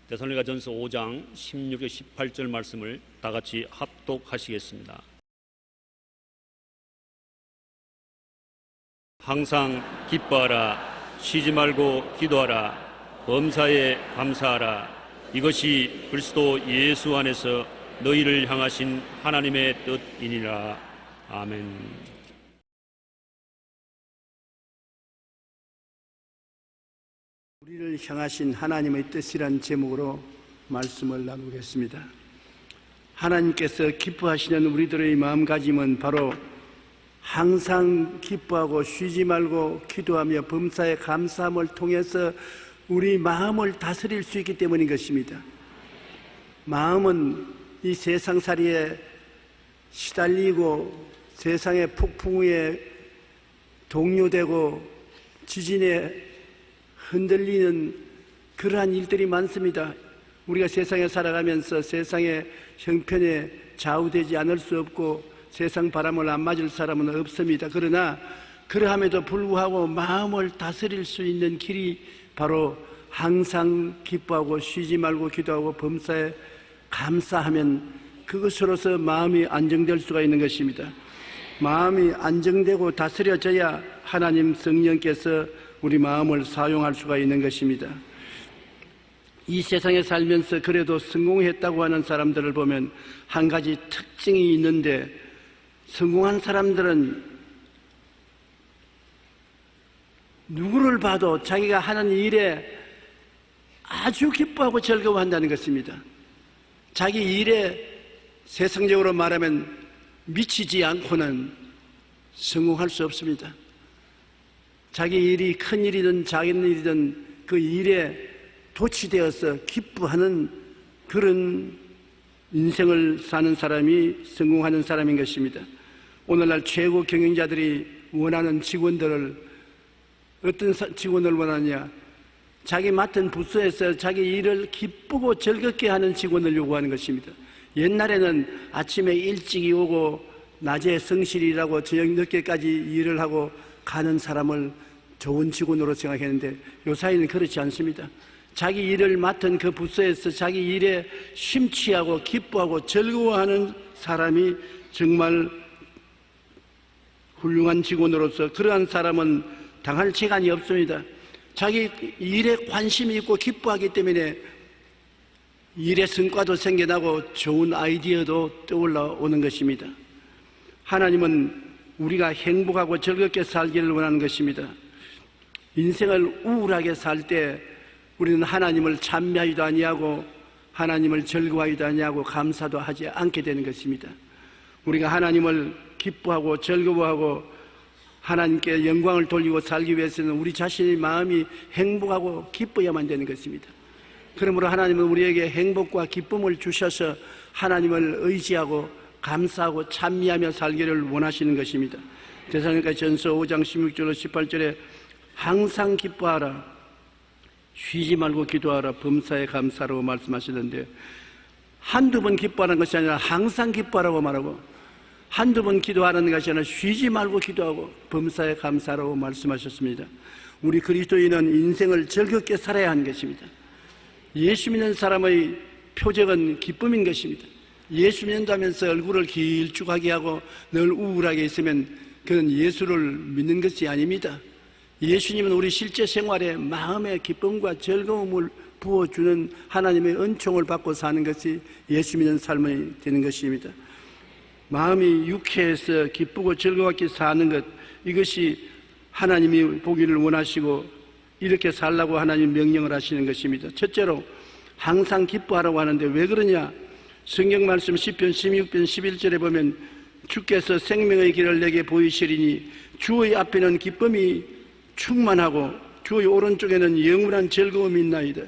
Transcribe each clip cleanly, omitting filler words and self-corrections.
데살로니가전서 5장 16절 18절 말씀을 다 같이 합독하시겠습니다. 항상 기뻐하라, 쉬지 말고 기도하라, 범사에 감사하라. 이것이 그리스도 예수 안에서 너희를 향하신 하나님의 뜻이니라. 아멘. 우리를 향하신 하나님의 뜻이란 제목으로 말씀을 나누겠습니다. 하나님께서 기뻐하시는 우리들의 마음가짐은 바로 항상 기뻐하고 쉬지 말고 기도하며 범사에 감사함을 통해서 우리 마음을 다스릴 수 있기 때문인 것입니다. 마음은 이 세상살이에 시달리고 세상의 폭풍우에 동요되고 지진에 흔들리는 그러한 일들이 많습니다. 우리가 세상에 살아가면서 세상의 형편에 좌우되지 않을 수 없고 세상 바람을 안 맞을 사람은 없습니다. 그러나 그러함에도 불구하고 마음을 다스릴 수 있는 길이 바로 항상 기뻐하고 쉬지 말고 기도하고 범사에 감사하면 그것으로서 마음이 안정될 수가 있는 것입니다. 마음이 안정되고 다스려져야 하나님 성령께서 우리 마음을 사용할 수가 있는 것입니다. 이 세상에 살면서 그래도 성공했다고 하는 사람들을 보면 한 가지 특징이 있는데, 성공한 사람들은 누구를 봐도 자기가 하는 일에 아주 기뻐하고 즐거워한다는 것입니다. 자기 일에 세상적으로 말하면 미치지 않고는 성공할 수 없습니다. 자기 일이 큰 일이든 작은 일이든 그 일에 도취되어서 기뻐하는 그런 인생을 사는 사람이 성공하는 사람인 것입니다. 오늘날 최고 경영자들이 원하는 직원들을, 어떤 직원을 원하냐? 자기 맡은 부서에서 자기 일을 기쁘고 즐겁게 하는 직원을 요구하는 것입니다. 옛날에는 아침에 일찍이 오고 낮에 성실히 일하고 저녁 늦게까지 일을 하고 가는 사람을 좋은 직원으로 생각했는데 요사이는 그렇지 않습니다. 자기 일을 맡은 그 부서에서 자기 일에 심취하고 기뻐하고 즐거워하는 사람이 정말 훌륭한 직원으로서, 그러한 사람은 당할 재간이 없습니다. 자기 일에 관심이 있고 기뻐하기 때문에 일의 성과도 생겨나고 좋은 아이디어도 떠올라오는 것입니다. 하나님은 우리가 행복하고 즐겁게 살기를 원하는 것입니다. 인생을 우울하게 살 때 우리는 하나님을 찬미하지도 아니하고 하나님을 즐거워하지도 아니하고 감사도 하지 않게 되는 것입니다. 우리가 하나님을 기뻐하고 즐거워하고 하나님께 영광을 돌리고 살기 위해서는 우리 자신의 마음이 행복하고 기뻐야만 되는 것입니다. 그러므로 하나님은 우리에게 행복과 기쁨을 주셔서 하나님을 의지하고 감사하고 찬미하며 살기를 원하시는 것입니다. 데살로니가전서 5장 16절로 18절에 항상 기뻐하라, 쉬지 말고 기도하라, 범사에 감사라고 말씀하시던데, 한두 번 기뻐하는 것이 아니라 항상 기뻐하라고 말하고, 한두 번 기도하는 것이 아니라 쉬지 말고 기도하고 범사에 감사라고 말씀하셨습니다. 우리 그리스도인은 인생을 즐겁게 살아야 하는 것입니다. 예수 믿는 사람의 표적은 기쁨인 것입니다. 예수 믿는다면서 얼굴을 길쭉하게 하고 늘 우울하게 있으면 그건 예수를 믿는 것이 아닙니다. 예수님은 우리 실제 생활에 마음의 기쁨과 즐거움을 부어주는 하나님의 은총을 받고 사는 것이 예수 믿는 삶이 되는 것입니다. 마음이 유쾌해서 기쁘고 즐겁게 사는 것, 이것이 하나님이 보기를 원하시고 이렇게 살라고 하나님 명령을 하시는 것입니다. 첫째로 항상 기뻐하라고 하는데 왜 그러냐? 성경 말씀 시편 16편 11절에 보면 주께서 생명의 길을 내게 보이시리니 주의 앞에는 기쁨이 충만하고 주의 오른쪽에는 영원한 즐거움이 있나이다.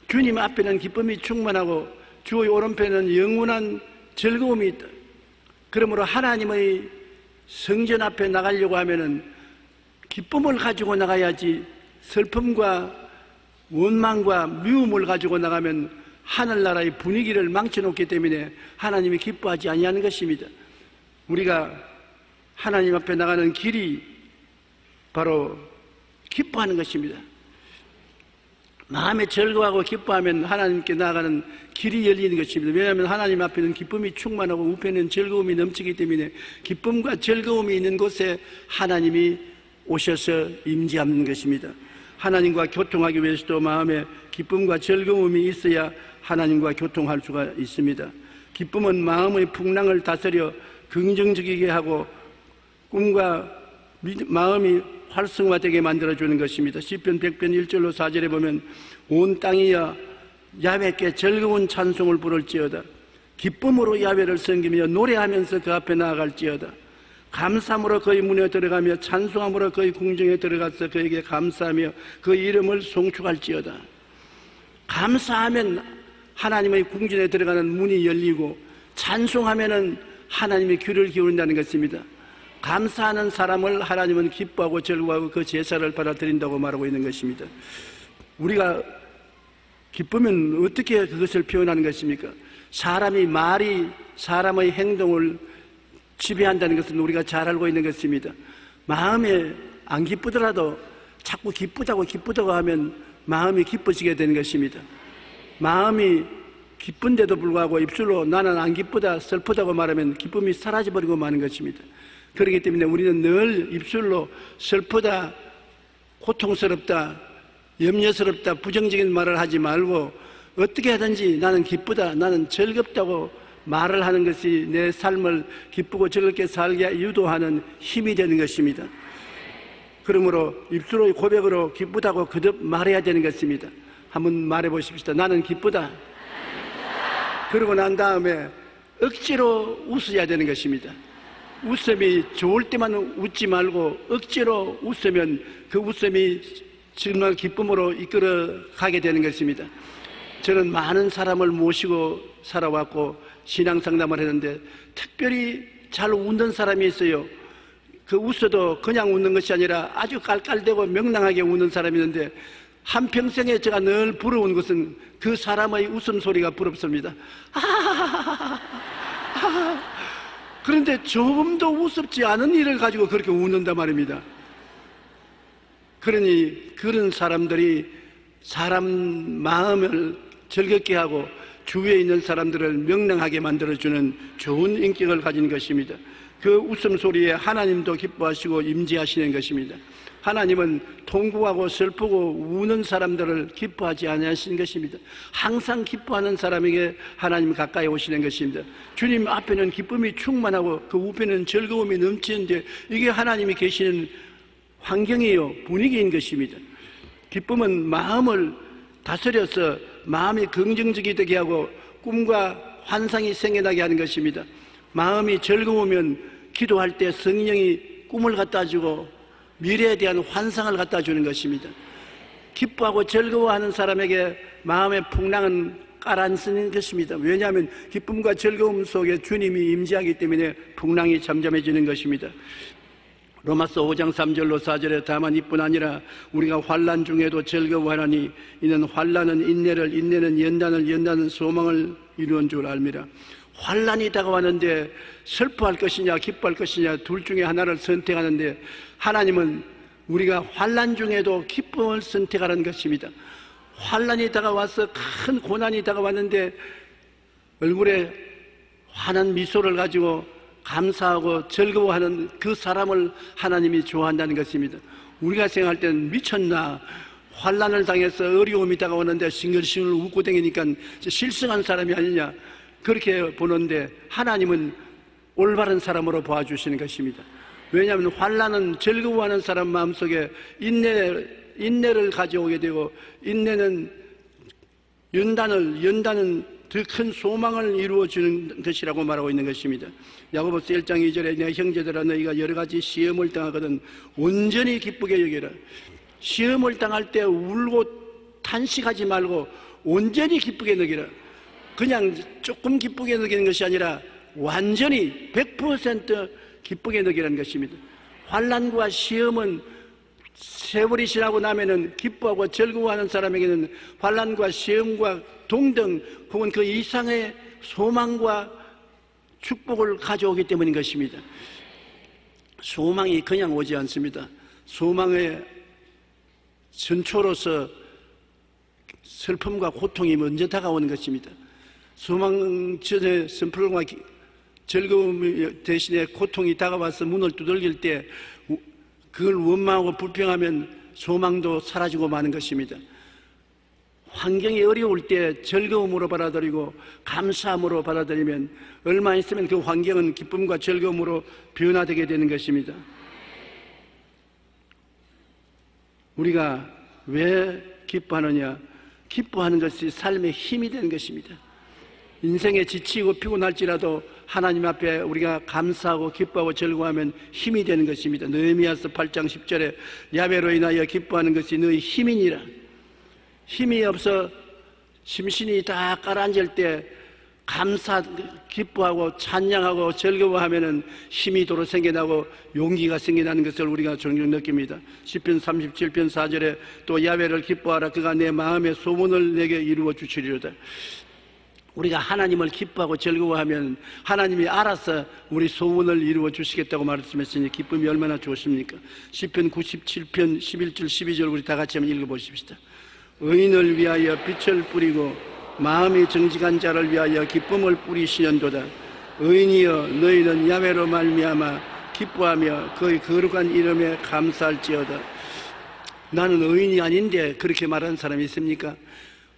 주님 앞에는 기쁨이 충만하고 주의 오른편에는 영원한 즐거움이 있다. 그러므로 하나님의 성전 앞에 나가려고 하면은 기쁨을 가지고 나가야지, 슬픔과 원망과 미움을 가지고 나가면 하늘나라의 분위기를 망쳐놓기 때문에 하나님이 기뻐하지 아니하는 것입니다. 우리가 하나님 앞에 나가는 길이 바로 기뻐하는 것입니다. 마음에 즐거워하고 기뻐하면 하나님께 나아가는 길이 열리는 것입니다. 왜냐하면 하나님 앞에는 기쁨이 충만하고 우편에는 즐거움이 넘치기 때문에 기쁨과 즐거움이 있는 곳에 하나님이 오셔서 임재하는 것입니다. 하나님과 교통하기 위해서도 마음에 기쁨과 즐거움이 있어야 하나님과 교통할 수가 있습니다. 기쁨은 마음의 풍랑을 다스려 긍정적이게 하고 꿈과 마음이 활성화되게 만들어주는 것입니다. 시편 100편 1절로 4절에 보면 온 땅이여 야훼께 즐거운 찬송을 부를지어다. 기쁨으로 야훼를 섬기며 노래하면서 그 앞에 나아갈지어다. 감사함으로 그의 문에 들어가며 찬송함으로 그의 궁정에 들어가서 그에게 감사하며 그 이름을 송축할지어다. 감사하면 하나님의 궁전에 들어가는 문이 열리고 찬송하면은 하나님의 귀를 기울인다는 것입니다. 감사하는 사람을 하나님은 기뻐하고 즐거워하고 그 제사를 받아들인다고 말하고 있는 것입니다. 우리가 기쁘면 어떻게 그것을 표현하는 것입니까? 사람이 말이 사람의 행동을 지배한다는 것은 우리가 잘 알고 있는 것입니다. 마음에 안 기쁘더라도 자꾸 기쁘다고 하면 마음이 기뻐지게 되는 것입니다. 마음이 기쁜데도 불구하고 입술로 나는 안 기쁘다, 슬프다고 말하면 기쁨이 사라져버리고 마는 것입니다. 그렇기 때문에 우리는 늘 입술로 슬프다, 고통스럽다, 염려스럽다, 부정적인 말을 하지 말고 어떻게 하든지 나는 기쁘다, 나는 즐겁다고 말을 하는 것이 내 삶을 기쁘고 즐겁게 살게 유도하는 힘이 되는 것입니다. 그러므로 입술의 고백으로 기쁘다고 거듭 말해야 되는 것입니다. 한번 말해 보십시다. 나는 기쁘다. 그러고 난 다음에 억지로 웃어야 되는 것입니다. 웃음이 좋을 때만 웃지 말고 억지로 웃으면 그 웃음이 정말 기쁨으로 이끌어 가게 되는 것입니다. 저는 많은 사람을 모시고 살아왔고 신앙 상담을 했는데 특별히 잘 웃는 사람이 있어요. 그 웃어도 그냥 웃는 것이 아니라 아주 깔깔대고 명랑하게 웃는 사람이 있는데 한평생에 제가 늘 부러운 것은 그 사람의 웃음소리가 부럽습니다. 그런데 조금도 우습지 않은 일을 가지고 그렇게 웃는단 말입니다. 그러니 그런 사람들이 사람 마음을 즐겁게 하고 주위에 있는 사람들을 명랑하게 만들어주는 좋은 인격을 가진 것입니다. 그 웃음소리에 하나님도 기뻐하시고 임재하시는 것입니다. 하나님은 통곡하고 슬프고 우는 사람들을 기뻐하지 아니하시는 것입니다. 항상 기뻐하는 사람에게 하나님 가까이 오시는 것입니다. 주님 앞에는 기쁨이 충만하고 그 우편에는 즐거움이 넘치는데 이게 하나님이 계시는 환경이요 분위기인 것입니다. 기쁨은 마음을 다스려서 마음이 긍정적이 되게 하고 꿈과 환상이 생겨나게 하는 것입니다. 마음이 즐거우면 기도할 때 성령이 꿈을 갖다 주고 미래에 대한 환상을 갖다 주는 것입니다. 기뻐하고 즐거워하는 사람에게 마음의 풍랑은 깔아앉는 것입니다. 왜냐하면 기쁨과 즐거움 속에 주님이 임재하기 때문에 풍랑이 잠잠해지는 것입니다. 로마서 5장 3절로 4절에 다만 이뿐 아니라 우리가 환난 중에도 즐거워하나니 이는 환난은 인내를, 인내는 연단을, 연단은 소망을 이루는 줄 알미라. 환난이 다가왔는데 슬퍼할 것이냐 기뻐할 것이냐 둘 중에 하나를 선택하는데 하나님은 우리가 환난 중에도 기쁨을 선택하라는 것입니다. 환난이 다가와서 큰 고난이 다가왔는데 얼굴에 환한 미소를 가지고 감사하고 즐거워하는 그 사람을 하나님이 좋아한다는 것입니다. 우리가 생각할 때는 미쳤나, 환난을 당해서 어려움이 다가오는데 싱글싱글 웃고 다니니까 실성한 사람이 아니냐 그렇게 보는데 하나님은 올바른 사람으로 봐주시는 것입니다. 왜냐하면 환난은 즐거워하는 사람 마음속에 인내를 가져오게 되고 인내는 연단은 더 큰 소망을 이루어주는 것이라고 말하고 있는 것입니다. 야고보서 1장 2절에 내 형제들아 너희가 여러 가지 시험을 당하거든 온전히 기쁘게 여기라. 시험을 당할 때 울고 탄식하지 말고 온전히 기쁘게 여기라. 그냥 조금 기쁘게 여기는 것이 아니라 완전히 100% 기쁘게 여기라는 것입니다. 환난과 시험은 세월이 지나고 나면은 기뻐하고 즐거워하는 사람에게는 환난과 시험과 동등 혹은 그 이상의 소망과 축복을 가져오기 때문인 것입니다. 소망이 그냥 오지 않습니다. 소망의 전초로서 슬픔과 고통이 먼저 다가오는 것입니다. 소망 전에 선풀과 즐거움 대신에 고통이 다가와서 문을 두들길 때 그걸 원망하고 불평하면 소망도 사라지고 마는 것입니다. 환경이 어려울 때 즐거움으로 받아들이고 감사함으로 받아들이면 얼마 있으면 그 환경은 기쁨과 즐거움으로 변화되게 되는 것입니다. 우리가 왜 기뻐하느냐? 기뻐하는 것이 삶의 힘이 되는 것입니다. 인생에 지치고 피곤할지라도 하나님 앞에 우리가 감사하고 기뻐하고 즐거워하면 힘이 되는 것입니다. 느헤미야서 8장 10절에 야훼로 인하여 기뻐하는 것이 너희 힘이니라. 힘이 없어 심신이 다 가라앉을 때 기뻐하고 찬양하고 즐거워하면은 힘이 도로 생겨나고 용기가 생겨나는 것을 우리가 종종 느낍니다. 시편 37편 4절에 또 야훼를 기뻐하라. 그가 내 마음의 소원을 내게 이루어 주시리로다. 우리가 하나님을 기뻐하고 즐거워하면 하나님이 알아서 우리 소원을 이루어 주시겠다고 말씀했으니 기쁨이 얼마나 좋습니까? 시편 97편 11절 12절 우리 다 같이 한번 읽어보십시다. 의인을 위하여 빛을 뿌리고 마음이 정직한 자를 위하여 기쁨을 뿌리시는도다. 의인이여 너희는 야훼로 말미암아 기뻐하며 그의 거룩한 이름에 감사할지어다. 나는 의인이 아닌데 그렇게 말하는 사람이 있습니까?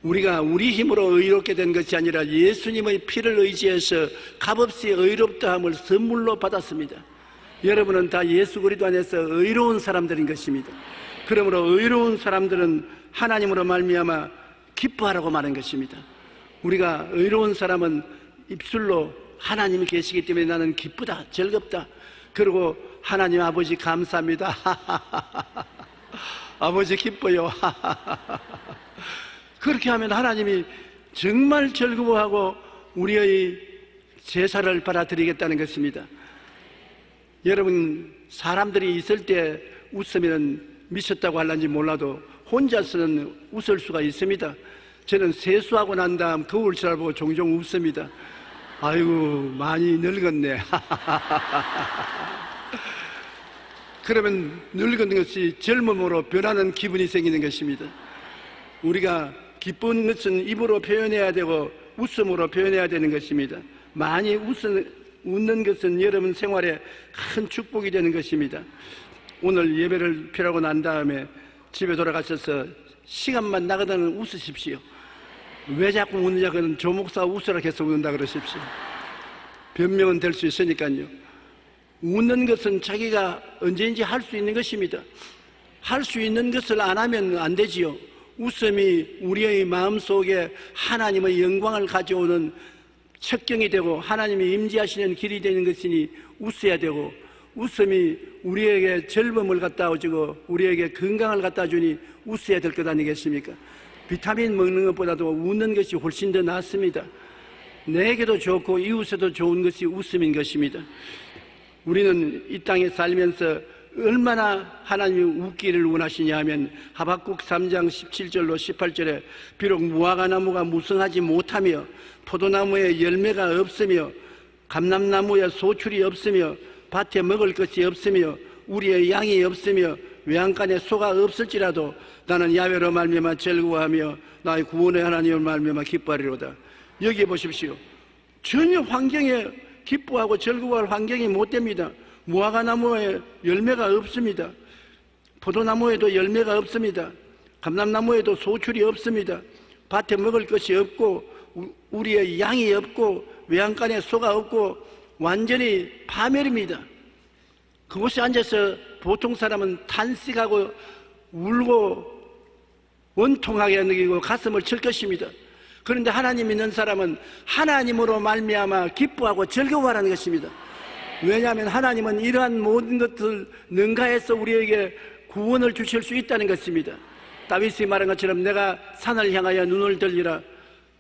우리가 우리 힘으로 의롭게 된 것이 아니라 예수님의 피를 의지해서 값없이 의롭다함을 선물로 받았습니다. 여러분은 다 예수 그리스도 안에서 의로운 사람들인 것입니다. 그러므로 의로운 사람들은 하나님으로 말미암아 기뻐하라고 말한 것입니다. 우리가 의로운 사람은 입술로 하나님이 계시기 때문에 나는 기쁘다, 즐겁다. 그리고 하나님 아버지 감사합니다. 아버지 기뻐요. 그렇게 하면 하나님이 정말 즐거워하고 우리의 제사를 받아들이겠다는 것입니다. 여러분, 사람들이 있을 때 웃으면 미쳤다고 할는지 몰라도 혼자서는 웃을 수가 있습니다. 저는 세수하고 난 다음 거울을 보고 종종 웃습니다. 아이고, 많이 늙었네. 그러면 늙은 것이 젊음으로 변하는 기분이 생기는 것입니다. 우리가 기쁜 것은 입으로 표현해야 되고 웃음으로 표현해야 되는 것입니다. 많이 웃는 것은 여러분 생활에 큰 축복이 되는 것입니다. 오늘 예배를 피하고 난 다음에 집에 돌아가셔서 시간만 나거든 웃으십시오. 왜 자꾸 웃느냐? 그는 조목사 웃으라 계속 웃는다 그러십시오. 변명은 될 수 있으니까요. 웃는 것은 자기가 언제든지 할 수 있는 것입니다. 할 수 있는 것을 안 하면 안 되지요. 웃음이 우리의 마음속에 하나님의 영광을 가져오는 척경이 되고 하나님이 임재하시는 길이 되는 것이니 웃어야 되고, 웃음이 우리에게 젊음을 갖다 주고 우리에게 건강을 갖다 주니 웃어야 될 것 아니겠습니까? 비타민 먹는 것보다도 웃는 것이 훨씬 더 낫습니다. 내게도 좋고 이웃에도 좋은 것이 웃음인 것입니다. 우리는 이 땅에 살면서 얼마나 하나님이 웃기를 원하시냐 하면 하박국 3장 17절로 18절에 비록 무화과나무가 무성하지 못하며 포도나무에 열매가 없으며 감람나무에 소출이 없으며 밭에 먹을 것이 없으며 우리의 양이 없으며 외양간에 소가 없을지라도 나는 야훼로 말미암아 즐거워하며 나의 구원의 하나님을 말미암아 기뻐하리로다. 여기 보십시오. 전혀 환경에 기뻐하고 즐거워할 환경이 못 됩니다. 무화과나무에 열매가 없습니다. 포도나무에도 열매가 없습니다. 감람나무에도 소출이 없습니다. 밭에 먹을 것이 없고 우리의 양이 없고 외양간에 소가 없고 완전히 파멸입니다. 그곳에 앉아서 보통 사람은 탄식하고 울고 원통하게 느끼고 가슴을 칠 것입니다. 그런데 하나님 믿는 사람은 하나님으로 말미암아 기뻐하고 즐거워하라는 것입니다. 왜냐하면 하나님은 이러한 모든 것을 능가해서 우리에게 구원을 주실 수 있다는 것입니다. 다윗이 말한 것처럼 내가 산을 향하여 눈을 들리라.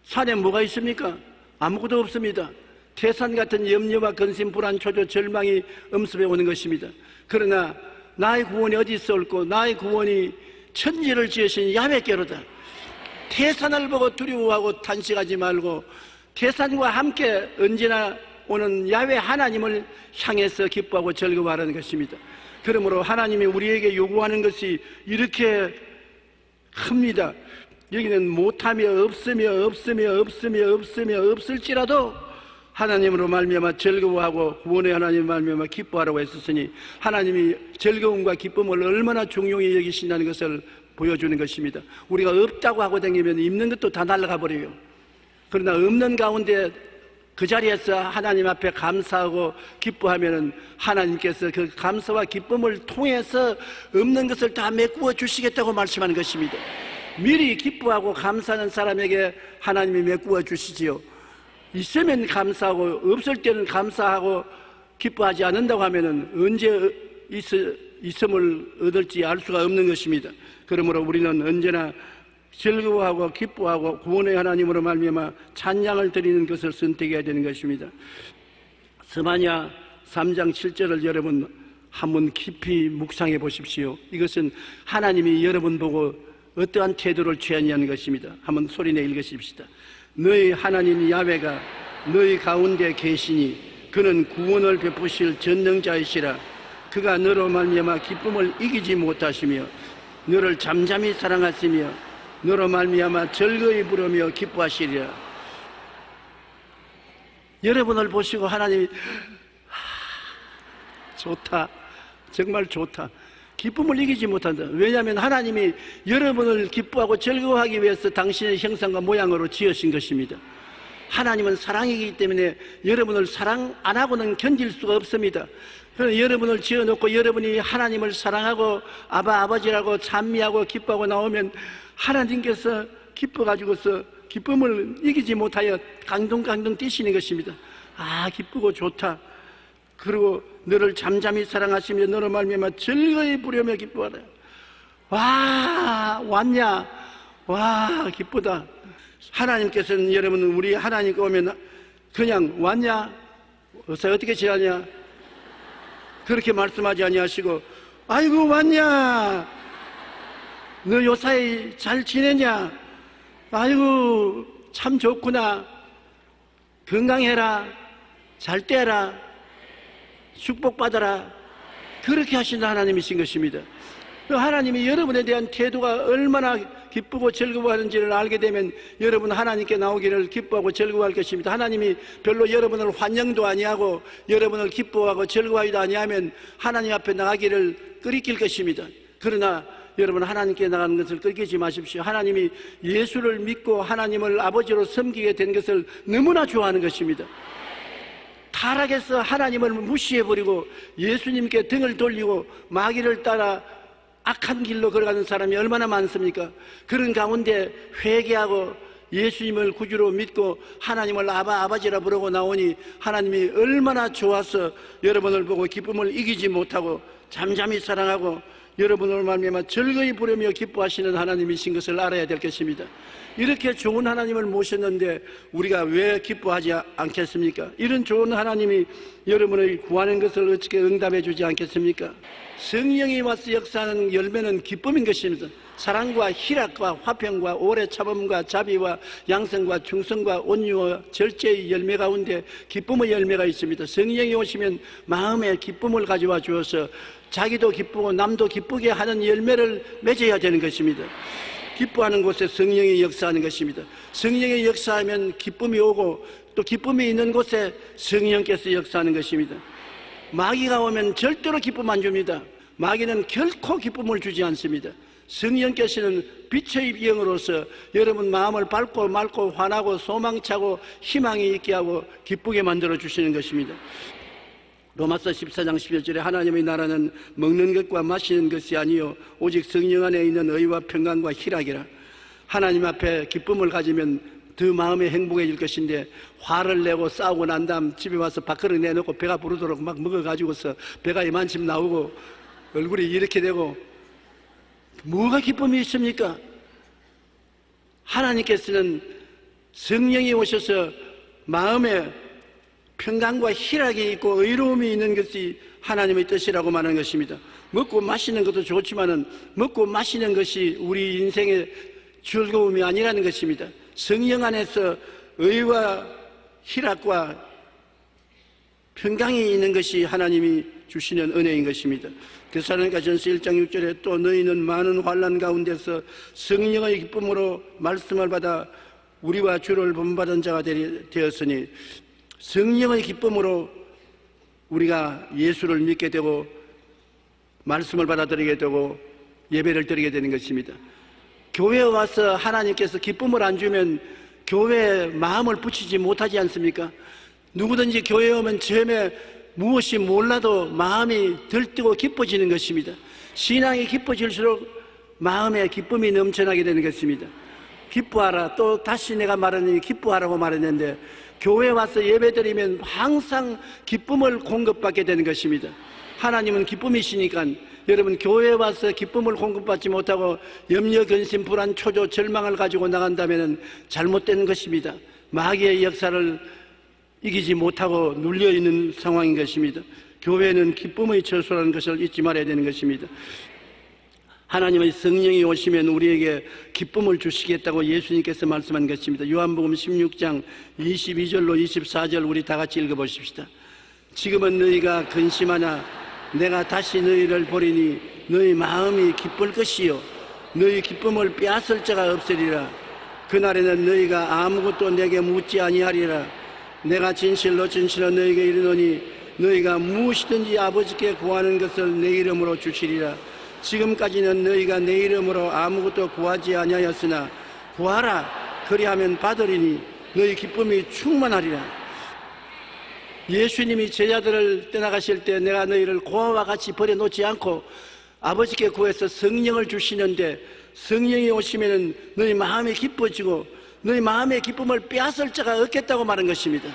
산에 뭐가 있습니까? 아무것도 없습니다. 태산 같은 염려와 근심, 불안, 초조, 절망이 엄습해 오는 것입니다. 그러나 나의 구원이 어디 있을꼬? 나의 구원이 천지를 지으신 야훼께로다. 태산을 보고 두려워하고 탄식하지 말고 태산과 함께 언제나 오는 야훼 하나님을 향해서 기뻐하고 즐거워하라는 것입니다. 그러므로 하나님이 우리에게 요구하는 것이 이렇게 큽니다. 여기는 못하며 없으며 없을지라도 하나님으로 말미암아 즐거워하고 구원의 하나님 말미암아 기뻐하라고 했었으니 하나님이 즐거움과 기쁨을 얼마나 중요히 여기신다는 것을 보여주는 것입니다. 우리가 없다고 하고 다니면 있는 것도 다 날아가 버려요. 그러나 없는 가운데 그 자리에서 하나님 앞에 감사하고 기뻐하면은 하나님께서 그 감사와 기쁨을 통해서 없는 것을 다 메꾸어 주시겠다고 말씀하는 것입니다. 미리 기뻐하고 감사하는 사람에게 하나님이 메꾸어 주시지요. 있으면 감사하고 없을 때는 감사하고 기뻐하지 않는다고 하면은 언제 있음을 얻을지 알 수가 없는 것입니다. 그러므로 우리는 언제나 즐거워하고 기뻐하고 구원의 하나님으로 말미암아 찬양을 드리는 것을 선택해야 되는 것입니다. 스마냐 3장 7절을 여러분 한번 깊이 묵상해 보십시오. 이것은 하나님이 여러분 보고 어떠한 태도를 취하냐는 것입니다. 한번 소리내 읽으십시다. 너희 하나님 야훼가 너희 가운데 계시니 그는 구원을 베푸실 전능자이시라. 그가 너로 말미암아 기쁨을 이기지 못하시며 너를 잠잠히 사랑하시며 너로 말미암아 즐거이 부르며 기뻐하시리라. 여러분을 보시고 하나님이 좋다, 정말 좋다, 기쁨을 이기지 못한다. 왜냐하면 하나님이 여러분을 기뻐하고 즐거워하기 위해서 당신의 형상과 모양으로 지으신 것입니다. 하나님은 사랑이기 때문에 여러분을 사랑 안 하고는 견딜 수가 없습니다. 그래서 여러분을 지어놓고 여러분이 하나님을 사랑하고 아버지라고 찬미하고 기뻐하고 나오면 하나님께서 기뻐가지고서 기쁨을 이기지 못하여 강동강동 뛰시는 것입니다. 아, 기쁘고 좋다. 그리고 너를 잠잠히 사랑하시며 너로 말미암아 즐거이 부르며 기뻐하라. 와, 왔냐? 와, 기쁘다. 하나님께서는 여러분 우리 하나님께 오면 그냥 왔냐? 어떻게 지내냐? 그렇게 말씀하지 아니하시고 아이고 왔냐? 너 요사이 잘 지내냐? 아이고 참 좋구나. 건강해라. 잘 떼라. 축복받아라. 그렇게 하시는 하나님이신 것입니다. 하나님이 여러분에 대한 태도가 얼마나 기쁘고 즐거워하는지를 알게 되면 여러분 하나님께 나오기를 기뻐하고 즐거워할 것입니다. 하나님이 별로 여러분을 환영도 아니하고 여러분을 기뻐하고 즐거워하지도 아니하면 하나님 앞에 나가기를 끄리낄 것입니다. 그러나 여러분 하나님께 나가는 것을 끄리끼지 마십시오. 하나님이 예수를 믿고 하나님을 아버지로 섬기게 된 것을 너무나 좋아하는 것입니다. 타락해서 하나님을 무시해버리고 예수님께 등을 돌리고 마귀를 따라 악한 길로 걸어가는 사람이 얼마나 많습니까? 그런 가운데 회개하고 예수님을 구주로 믿고 하나님을 아버지라 부르고 나오니 하나님이 얼마나 좋아서 여러분을 보고 기쁨을 이기지 못하고 잠잠히 사랑하고 여러분을 말미암아 즐거이 부르며 기뻐하시는 하나님이신 것을 알아야 될 것입니다. 이렇게 좋은 하나님을 모셨는데 우리가 왜 기뻐하지 않겠습니까? 이런 좋은 하나님이 여러분을 구하는 것을 어떻게 응답해 주지 않겠습니까? 성령이 와서 역사하는 열매는 기쁨인 것입니다. 사랑과 희락과 화평과 오래 참음과 자비와 양성과 충성과 온유와 절제의 열매 가운데 기쁨의 열매가 있습니다. 성령이 오시면 마음에 기쁨을 가져와 주어서 자기도 기쁘고 남도 기쁘게 하는 열매를 맺어야 되는 것입니다. 기뻐하는 곳에 성령이 역사하는 것입니다. 성령이 역사하면 기쁨이 오고 또 기쁨이 있는 곳에 성령께서 역사하는 것입니다. 마귀가 오면 절대로 기쁨 안 줍니다. 마귀는 결코 기쁨을 주지 않습니다. 성령께서는 빛의 영으로서 여러분 마음을 밝고 맑고 환하고 소망차고 희망이 있게 하고 기쁘게 만들어 주시는 것입니다. 로마서 14장 11절에 하나님의 나라는 먹는 것과 마시는 것이 아니요 오직 성령 안에 있는 의와 평강과 희락이라. 하나님 앞에 기쁨을 가지면 더 마음이 행복해질 것인데 화를 내고 싸우고 난 다음 집에 와서 밥그릇 내놓고 배가 부르도록 막 먹어가지고서 배가 이만큼 나오고 얼굴이 이렇게 되고 뭐가 기쁨이 있습니까? 하나님께서는 성령이 오셔서 마음에 평강과 희락이 있고 의로움이 있는 것이 하나님의 뜻이라고 말하는 것입니다. 먹고 마시는 것도 좋지만은 먹고 마시는 것이 우리 인생의 즐거움이 아니라는 것입니다. 성령 안에서 의와 희락과 평강이 있는 것이 하나님이 주시는 은혜인 것입니다. 데살로니가전서 1장 6절에 또 너희는 많은 환난 가운데서 성령의 기쁨으로 말씀을 받아 우리와 주를 본받은 자가 되었으니, 성령의 기쁨으로 우리가 예수를 믿게 되고 말씀을 받아들이게 되고 예배를 드리게 되는 것입니다. 교회에 와서 하나님께서 기쁨을 안 주면 교회에 마음을 붙이지 못하지 않습니까? 누구든지 교회에 오면 처음에 무엇이 몰라도 마음이 들뜨고 기뻐지는 것입니다. 신앙이 기뻐질수록 마음에 기쁨이 넘쳐나게 되는 것입니다. 기뻐하라. 또 다시 내가 말하니 기뻐하라고 말했는데, 교회에 와서 예배드리면 항상 기쁨을 공급받게 되는 것입니다. 하나님은 기쁨이시니까 여러분, 교회에 와서 기쁨을 공급받지 못하고 염려, 근심, 불안, 초조, 절망을 가지고 나간다면 잘못된 것입니다. 마귀의 역사를 이기지 못하고 눌려있는 상황인 것입니다. 교회는 기쁨의 처소라는 것을 잊지 말아야 되는 것입니다. 하나님의 성령이 오시면 우리에게 기쁨을 주시겠다고 예수님께서 말씀한 것입니다. 요한복음 16장 22절로 24절 우리 다 같이 읽어보십시다. 지금은 너희가 근심하나 내가 다시 너희를 보리니 너희 마음이 기쁠 것이요 너희 기쁨을 빼앗을 자가 없으리라. 그날에는 너희가 아무것도 내게 묻지 아니하리라. 내가 진실로 너희에게 이르노니 너희가 무엇이든지 아버지께 구하는 것을 내 이름으로 주시리라. 지금까지는 너희가 내 이름으로 아무것도 구하지 아니하였으나 구하라. 그리하면 받으리니 너희 기쁨이 충만하리라. 예수님이 제자들을 떠나가실 때 내가 너희를 고아와 같이 버려놓지 않고 아버지께 구해서 성령을 주시는데, 성령이 오시면 너희 마음이 기뻐지고 너희 마음의 기쁨을 빼앗을 자가 없겠다고 말한 것입니다.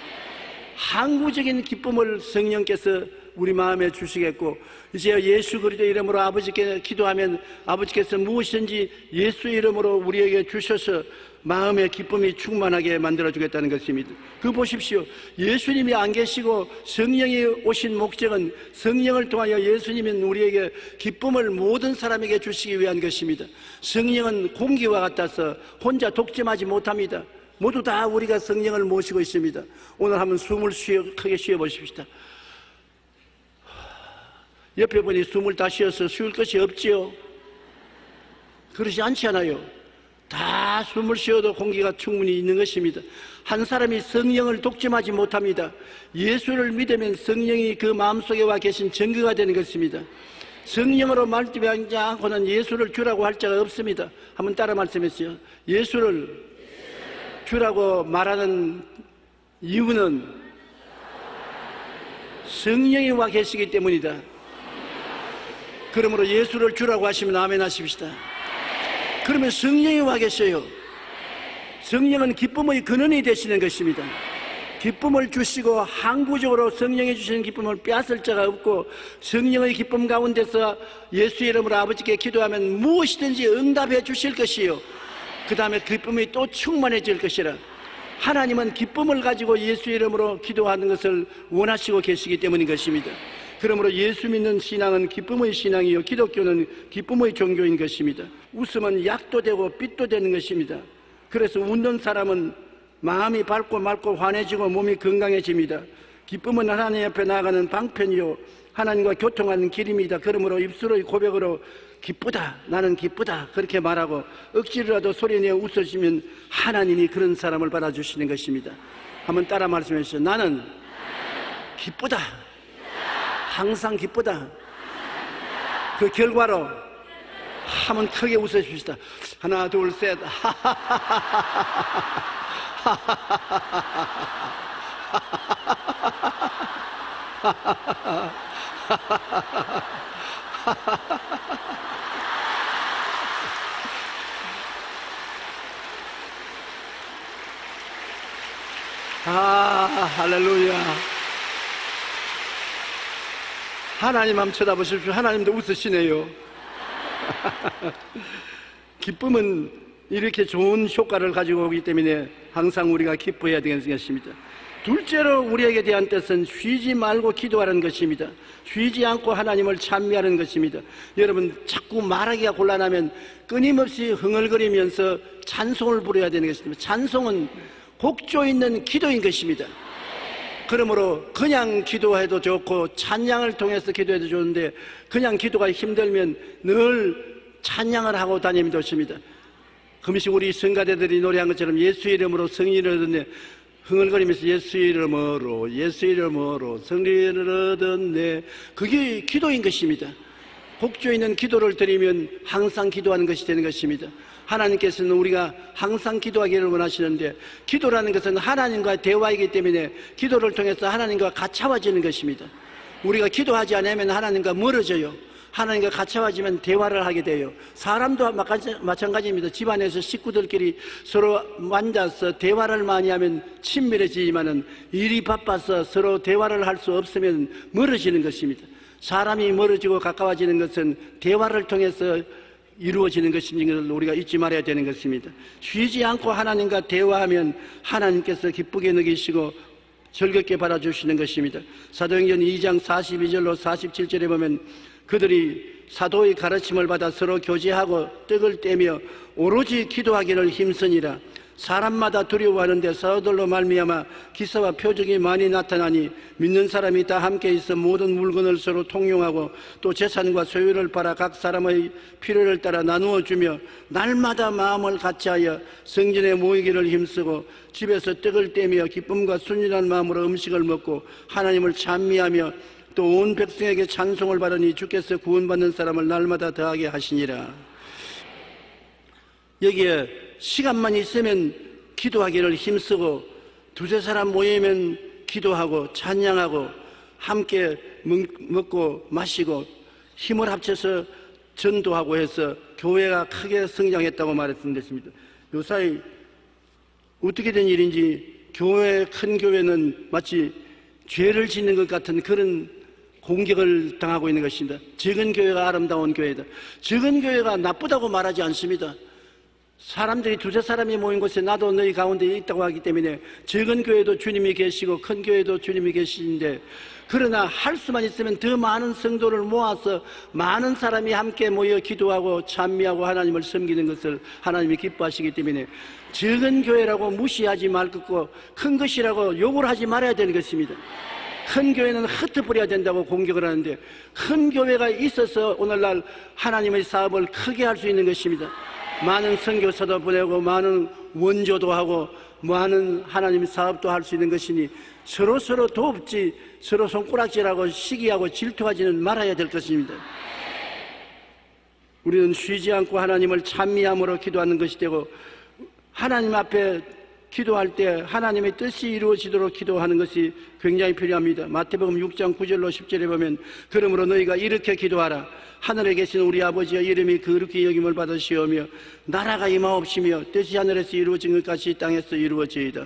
항구적인 기쁨을 성령께서 우리 마음에 주시겠고, 이제 예수 그리스도의 이름으로 아버지께 기도하면 아버지께서 무엇이든지 예수 이름으로 우리에게 주셔서 마음의 기쁨이 충만하게 만들어주겠다는 것입니다. 그 보십시오. 예수님이 안 계시고 성령이 오신 목적은 성령을 통하여 예수님은 우리에게 기쁨을 모든 사람에게 주시기 위한 것입니다. 성령은 공기와 같아서 혼자 독점하지 못합니다. 모두 다 우리가 성령을 모시고 있습니다. 오늘 한번 숨을 크게 쉬어보십시다. 옆에 분이 숨을 다 쉬어서 쉬울 것이 없지요? 그러지 않잖아요. 다 숨을 쉬어도 공기가 충분히 있는 것입니다. 한 사람이 성령을 독점하지 못합니다. 예수를 믿으면 성령이 그 마음속에 와 계신 증거가 되는 것입니다. 성령으로 말하지 않고는 예수를 주라고 할 자가 없습니다. 한번 따라 말씀하세요. 예수를 주라고 말하는 이유는 성령이 와 계시기 때문이다. 그러므로 예수를 주라고 하시면 아멘 하십시다. 그러면 성령이 와 계셔요. 성령은 기쁨의 근원이 되시는 것입니다. 기쁨을 주시고 항구적으로 성령이 주시는 기쁨을 빼앗을 자가 없고, 성령의 기쁨 가운데서 예수 이름으로 아버지께 기도하면 무엇이든지 응답해 주실 것이요, 그 다음에 기쁨이 또 충만해질 것이라. 하나님은 기쁨을 가지고 예수 이름으로 기도하는 것을 원하시고 계시기 때문인 것입니다. 그러므로 예수 믿는 신앙은 기쁨의 신앙이요 기독교는 기쁨의 종교인 것입니다. 웃음은 약도 되고 빛도 되는 것입니다. 그래서 웃는 사람은 마음이 밝고 맑고 환해지고 몸이 건강해집니다. 기쁨은 하나님 앞에 나아가는 방편이요 하나님과 교통하는 길입니다. 그러므로 입술의 고백으로 기쁘다, 나는 기쁘다 그렇게 말하고 억지로라도 소리내어 웃으시면 하나님이 그런 사람을 받아주시는 것입니다. 한번 따라 말씀해 주세요. 나는 기쁘다, 항상 기쁘다. 그 결과로 한번 크게 웃어주시다. 하나 둘 셋. 할렐루야. 하나님 한번 쳐다보십시오. 하나님도 웃으시네요. 기쁨은 이렇게 좋은 효과를 가지고 오기 때문에 항상 우리가 기뻐해야 되는 것입니다. 둘째로 우리에게 대한 뜻은 쉬지 말고 기도하는 것입니다. 쉬지 않고 하나님을 찬미하는 것입니다. 여러분, 자꾸 말하기가 곤란하면 끊임없이 흥얼거리면서 찬송을 부려야 되는 것입니다. 찬송은 곡조 있는 기도인 것입니다. 그러므로 그냥 기도해도 좋고 찬양을 통해서 기도해도 좋은데 그냥 기도가 힘들면 늘 찬양을 하고 다니면 좋습니다. 금식 우리 성가대들이 노래한 것처럼 예수 이름으로 성리를 얻었네, 흥얼거리면서 예수 이름으로 성리를 얻었네, 그게 기도인 것입니다. 복주에 있는 기도를 드리면 항상 기도하는 것이 되는 것입니다. 하나님께서는 우리가 항상 기도하기를 원하시는데, 기도라는 것은 하나님과 대화이기 때문에 기도를 통해서 하나님과 가까워지는 것입니다. 우리가 기도하지 않으면 하나님과 멀어져요. 하나님과 가까워지면 대화를 하게 돼요. 사람도 마찬가지입니다. 집안에서 식구들끼리 서로 앉아서 대화를 많이 하면 친밀해지지만은 일이 바빠서 서로 대화를 할 수 없으면 멀어지는 것입니다. 사람이 멀어지고 가까워지는 것은 대화를 통해서 이루어지는 것인 것을 우리가 잊지 말아야 되는 것입니다. 쉬지 않고 하나님과 대화하면 하나님께서 기쁘게 여기시고 즐겁게 바라주시는 것입니다. 사도행전 2장 42절로 47절에 보면 그들이 사도의 가르침을 받아 서로 교제하고 떡을 떼며 오로지 기도하기를 힘쓰니라. 사람마다 두려워하는데 사도들로 말미암아 기사와 표적이 많이 나타나니 믿는 사람이 다 함께 있어 모든 물건을 서로 통용하고 또 재산과 소유를 팔아 각 사람의 필요를 따라 나누어 주며 날마다 마음을 같이하여 성전에 모이기를 힘쓰고 집에서 떡을 떼며 기쁨과 순진한 마음으로 음식을 먹고 하나님을 찬미하며 또 온 백성에게 찬송을 받으니 주께서 구원받는 사람을 날마다 더하게 하시니라. 여기에 시간만 있으면 기도하기를 힘쓰고 두세 사람 모이면 기도하고 찬양하고 함께 먹고 마시고 힘을 합쳐서 전도하고 해서 교회가 크게 성장했다고 말했습니다. 요사이 어떻게 된 일인지 큰 교회는 마치 죄를 짓는 것 같은 그런 공격을 당하고 있는 것입니다. 적은 교회가 아름다운 교회다. 적은 교회가 나쁘다고 말하지 않습니다. 사람들이 두세 사람이 모인 곳에 나도 너희 가운데 있다고 하기 때문에 적은 교회도 주님이 계시고 큰 교회도 주님이 계시는데, 그러나 할 수만 있으면 더 많은 성도를 모아서 많은 사람이 함께 모여 기도하고 찬미하고 하나님을 섬기는 것을 하나님이 기뻐하시기 때문에 적은 교회라고 무시하지 말 것고 큰 것이라고 욕을 하지 말아야 되는 것입니다. 큰 교회는 흩어버려야 된다고 공격을 하는데, 큰 교회가 있어서 오늘날 하나님의 사업을 크게 할 수 있는 것입니다. 많은 선교사도 보내고 많은 원조도 하고 많은 하나님의 사업도 할 수 있는 것이니 서로 돕지 서로 손가락질하고 시기하고 질투하지는 말아야 될 것입니다. 우리는 쉬지 않고 하나님을 찬미함으로 기도하는 것이 되고, 하나님 앞에 기도할 때 하나님의 뜻이 이루어지도록 기도하는 것이 굉장히 필요합니다. 마태복음 6장 9절로 10절에 보면 그러므로 너희가 이렇게 기도하라. 하늘에 계신 우리 아버지의 이름이 거룩히 여김을 받으시오며 나라가 임하옵시며 뜻이 하늘에서 이루어진 것 같이 땅에서 이루어지이다.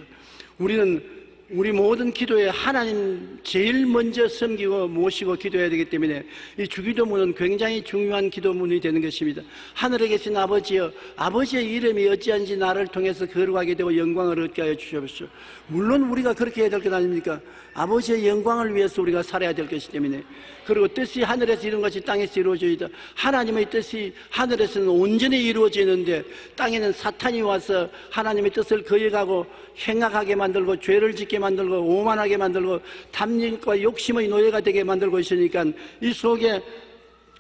우리는 우리 모든 기도에 하나님 제일 먼저 섬기고 모시고 기도해야 되기 때문에 이 주기도문은 굉장히 중요한 기도문이 되는 것입니다. 하늘에 계신 아버지여, 아버지의 이름이 어찌한지 나를 통해서 거룩하게 되고 영광을 얻게 하여 주시옵소서. 물론 우리가 그렇게 해야 될 것 아닙니까? 아버지의 영광을 위해서 우리가 살아야 될 것이기 때문에. 그리고 뜻이 하늘에서 이룬 것이 땅에서 이루어져이다. 하나님의 뜻이 하늘에서는 온전히 이루어지는데 땅에는 사탄이 와서 하나님의 뜻을 거역하고 행악하게 만들고 죄를 짓게 만들고 오만하게 만들고 탐닉과 욕심의 노예가 되게 만들고 있으니까 이 속에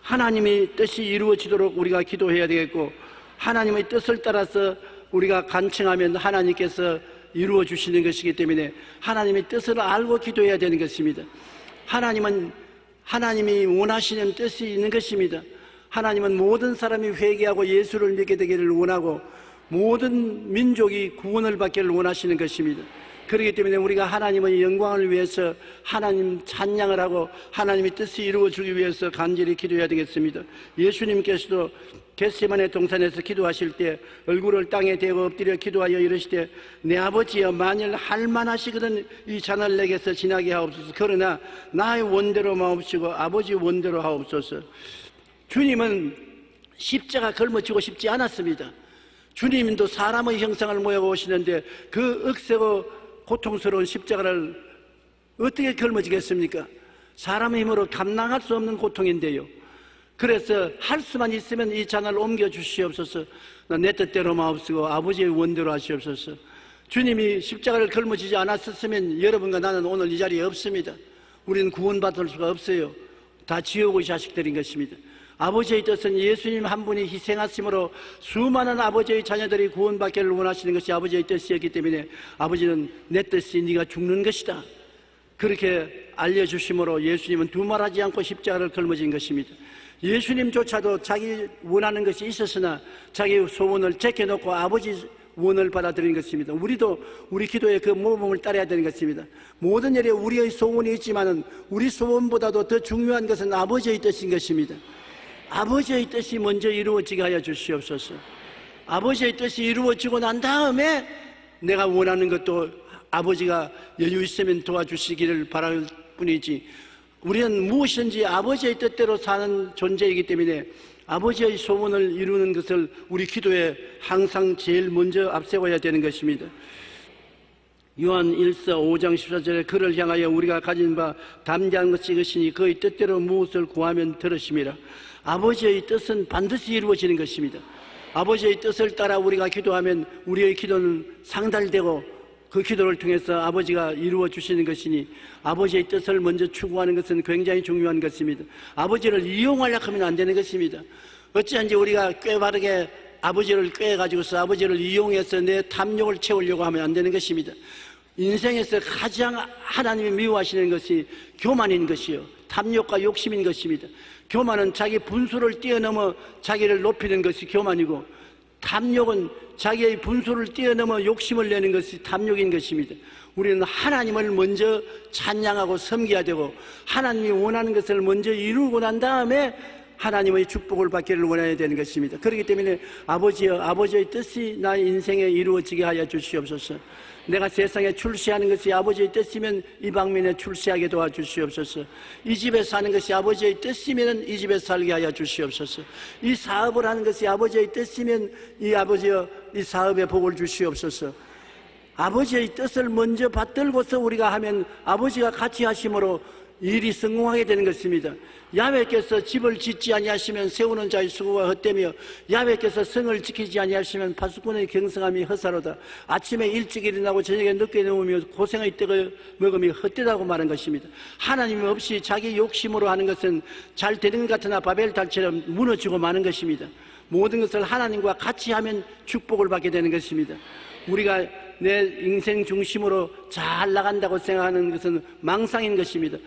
하나님의 뜻이 이루어지도록 우리가 기도해야 되겠고, 하나님의 뜻을 따라서 우리가 간청하면 하나님께서 이루어 주시는 것이기 때문에 하나님의 뜻을 알고 기도해야 되는 것입니다. 하나님은 하나님이 원하시는 뜻이 있는 것입니다. 하나님은 모든 사람이 회개하고 예수를 믿게 되기를 원하고 모든 민족이 구원을 받기를 원하시는 것입니다. 그렇기 때문에 우리가 하나님의 영광을 위해서 하나님 찬양을 하고 하나님의 뜻이 이루어지기 위해서 간절히 기도해야 되겠습니다. 예수님께서도 겟세마네 동산에서 기도하실 때 얼굴을 땅에 대고 엎드려 기도하여 이르시되 내 아버지여, 만일 할만하시거든 이 잔을 내게서 지나게 하옵소서. 그러나 나의 원대로 마옵시고 아버지 원대로 하옵소서. 주님은 십자가 걸머지고 싶지 않았습니다. 주님도 사람의 형상을 모여 오시는데 그 억세고 고통스러운 십자가를 어떻게 걸머지겠습니까? 사람의 힘으로 감당할 수 없는 고통인데요. 그래서 할 수만 있으면 이 잔을 옮겨 주시옵소서. 내 뜻대로 마옵시고 아버지의 원대로 하시옵소서. 주님이 십자가를 걸머지지 않았었으면 여러분과 나는 오늘 이 자리에 없습니다. 우리는 구원받을 수가 없어요. 다 지옥의 자식들인 것입니다. 아버지의 뜻은 예수님 한 분이 희생하심으로 수많은 아버지의 자녀들이 구원받기를 원하시는 것이 아버지의 뜻이었기 때문에 아버지는 내 뜻이 네가 죽는 것이다, 그렇게 알려주심으로 예수님은 두말하지 않고 십자가를 걸머진 것입니다. 예수님조차도 자기 원하는 것이 있었으나 자기 소원을 제껴놓고 아버지 원을 받아들인 것입니다. 우리도 우리 기도에 그 모범을 따라야 되는 것입니다. 모든 일에 우리의 소원이 있지만 우리 소원보다도 더 중요한 것은 아버지의 뜻인 것입니다. 아버지의 뜻이 먼저 이루어지게 하여 주시옵소서. 아버지의 뜻이 이루어지고 난 다음에 내가 원하는 것도 아버지가 여유 있으면 도와주시기를 바랄 뿐이지, 우리는 무엇이든지 아버지의 뜻대로 사는 존재이기 때문에 아버지의 소원을 이루는 것을 우리 기도에 항상 제일 먼저 앞세워야 되는 것입니다. 요한 1서 5장 14절에 그를 향하여 우리가 가진 바 담대한 것이 이것이니 그의 뜻대로 무엇을 구하면 들으심이라. 아버지의 뜻은 반드시 이루어지는 것입니다. 아버지의 뜻을 따라 우리가 기도하면 우리의 기도는 상달되고 그 기도를 통해서 아버지가 이루어 주시는 것이니 아버지의 뜻을 먼저 추구하는 것은 굉장히 중요한 것입니다. 아버지를 이용하려고 하면 안 되는 것입니다. 어찌한지 우리가 꽤 바르게 아버지를 꾀가지고서 아버지를 이용해서 내 탐욕을 채우려고 하면 안 되는 것입니다. 인생에서 가장 하나님이 미워하시는 것이 교만인 것이요, 탐욕과 욕심인 것입니다. 교만은 자기 분수를 뛰어넘어 자기를 높이는 것이 교만이고, 탐욕은 자기의 분수를 뛰어넘어 욕심을 내는 것이 탐욕인 것입니다. 우리는 하나님을 먼저 찬양하고 섬겨야 되고 하나님이 원하는 것을 먼저 이루고 난 다음에 하나님의 축복을 받기를 원해야 되는 것입니다. 그렇기 때문에 아버지여, 아버지의 뜻이 나의 인생에 이루어지게 하여 주시옵소서. 내가 세상에 출세하는 것이 아버지의 뜻이면 이 방면에 출세하게 도와주시옵소서. 이 집에 사는 것이 아버지의 뜻이면 이 집에 살게 하여 주시옵소서. 이 사업을 하는 것이 아버지의 뜻이면 이 아버지여, 이 사업에 복을 주시옵소서. 아버지의 뜻을 먼저 받들고서 우리가 하면 아버지가 같이 하심으로 일이 성공하게 되는 것입니다. 야훼께서 집을 짓지 아니하시면 세우는 자의 수고가 헛되며 야훼께서 성을 지키지 아니하시면 파수꾼의 경성함이 허사로다. 아침에 일찍 일어나고 저녁에 늦게 누우며 고생의 떡을 먹음이 헛되다고 말한 것입니다. 하나님 없이 자기 욕심으로 하는 것은 잘 되는 것 같으나 바벨탑처럼 무너지고 마는 것입니다. 모든 것을 하나님과 같이 하면 축복을 받게 되는 것입니다. 우리가 내 인생 중심으로 잘 나간다고 생각하는 것은 망상인 것입니다.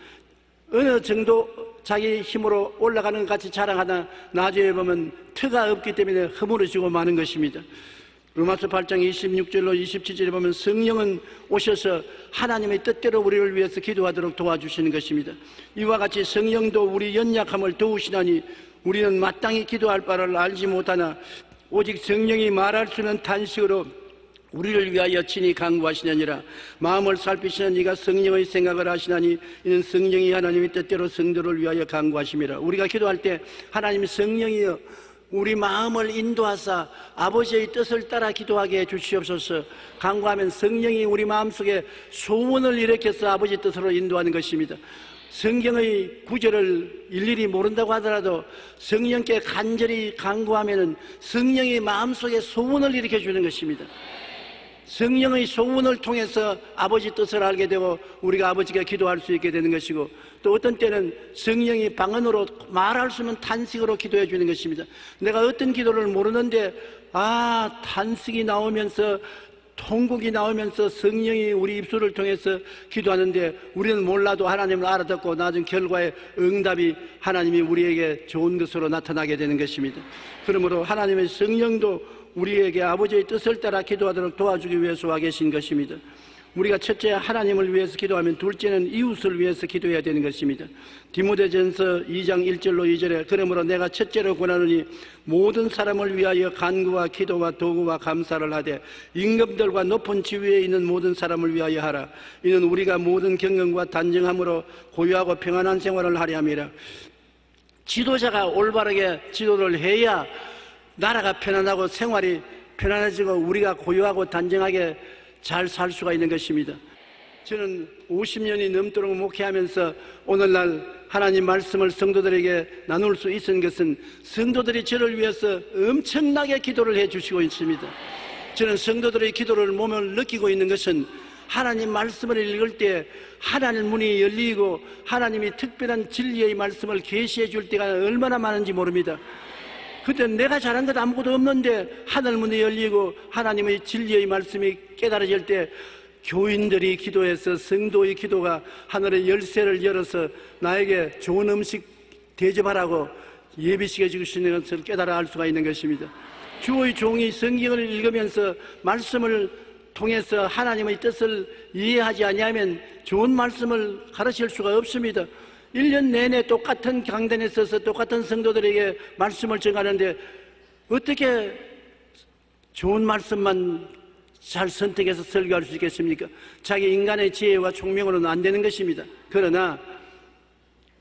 어느 정도 자기 힘으로 올라가는 것 같이 자랑하다 나중에 보면 터가 없기 때문에 허물어지고 마는 것입니다. 로마서 8장 26절로 27절에 보면 성령은 오셔서 하나님의 뜻대로 우리를 위해서 기도하도록 도와주시는 것입니다. 이와 같이 성령도 우리 연약함을 도우시나니 우리는 마땅히 기도할 바를 알지 못하나 오직 성령이 말할 수 있는 탄식으로 우리를 위하여 친히 간구하시느니라. 마음을 살피시는 이가 성령의 생각을 하시나니 이는 성령이 하나님의 뜻대로 성도를 위하여 간구하심이라. 우리가 기도할 때 하나님 성령이여 우리 마음을 인도하사 아버지의 뜻을 따라 기도하게 해 주시옵소서. 간구하면 성령이 우리 마음속에 소원을 일으켜서 아버지 뜻으로 인도하는 것입니다. 성경의 구절을 일일이 모른다고 하더라도 성령께 간절히 간구하면 성령이 마음속에 소원을 일으켜 주는 것입니다. 성령의 소원을 통해서 아버지 뜻을 알게 되고 우리가 아버지가 기도할 수 있게 되는 것이고, 또 어떤 때는 성령이 방언으로 말할 수 없는 탄식으로 기도해 주는 것입니다. 내가 어떤 기도를 모르는데 탄식이 나오면서 통곡이 나오면서 성령이 우리 입술을 통해서 기도하는데 우리는 몰라도 하나님을 알아듣고 나중 결과의 응답이 하나님이 우리에게 좋은 것으로 나타나게 되는 것입니다. 그러므로 하나님의 성령도 우리에게 아버지의 뜻을 따라 기도하도록 도와주기 위해서 와 계신 것입니다. 우리가 첫째 하나님을 위해서 기도하면 둘째는 이웃을 위해서 기도해야 되는 것입니다. 디모데전서 2장 1절로 2절에 그러므로 내가 첫째로 권하노니 모든 사람을 위하여 간구와 기도와 도구와 감사를 하되 임금들과 높은 지위에 있는 모든 사람을 위하여 하라. 이는 우리가 모든 경건과 단정함으로 고요하고 평안한 생활을 하려 함이라. 지도자가 올바르게 지도를 해야 나라가 편안하고 생활이 편안해지고 우리가 고요하고 단정하게 잘 살 수가 있는 것입니다. 저는 50년이 넘도록 목회하면서 오늘날 하나님 말씀을 성도들에게 나눌 수 있는 것은 성도들이 저를 위해서 엄청나게 기도를 해 주시고 있습니다. 저는 성도들의 기도를 몸을 느끼고 있는 것은 하나님 말씀을 읽을 때 하나님 문이 열리고 하나님이 특별한 진리의 말씀을 계시해 줄 때가 얼마나 많은지 모릅니다. 그때 내가 잘한 것 아무것도 없는데 하늘 문이 열리고 하나님의 진리의 말씀이 깨달아질 때 교인들이 기도해서 성도의 기도가 하늘의 열쇠를 열어서 나에게 좋은 음식 대접하라고 예비시켜 주시는 것을 깨달아 알 수가 있는 것입니다. 주의 종이 성경을 읽으면서 말씀을 통해서 하나님의 뜻을 이해하지 아니하면 좋은 말씀을 가르칠 수가 없습니다. 1년 내내 똑같은 강단에 서서 똑같은 성도들에게 말씀을 전하는데 어떻게 좋은 말씀만 잘 선택해서 설교할 수 있겠습니까? 자기 인간의 지혜와 총명으로는 안 되는 것입니다. 그러나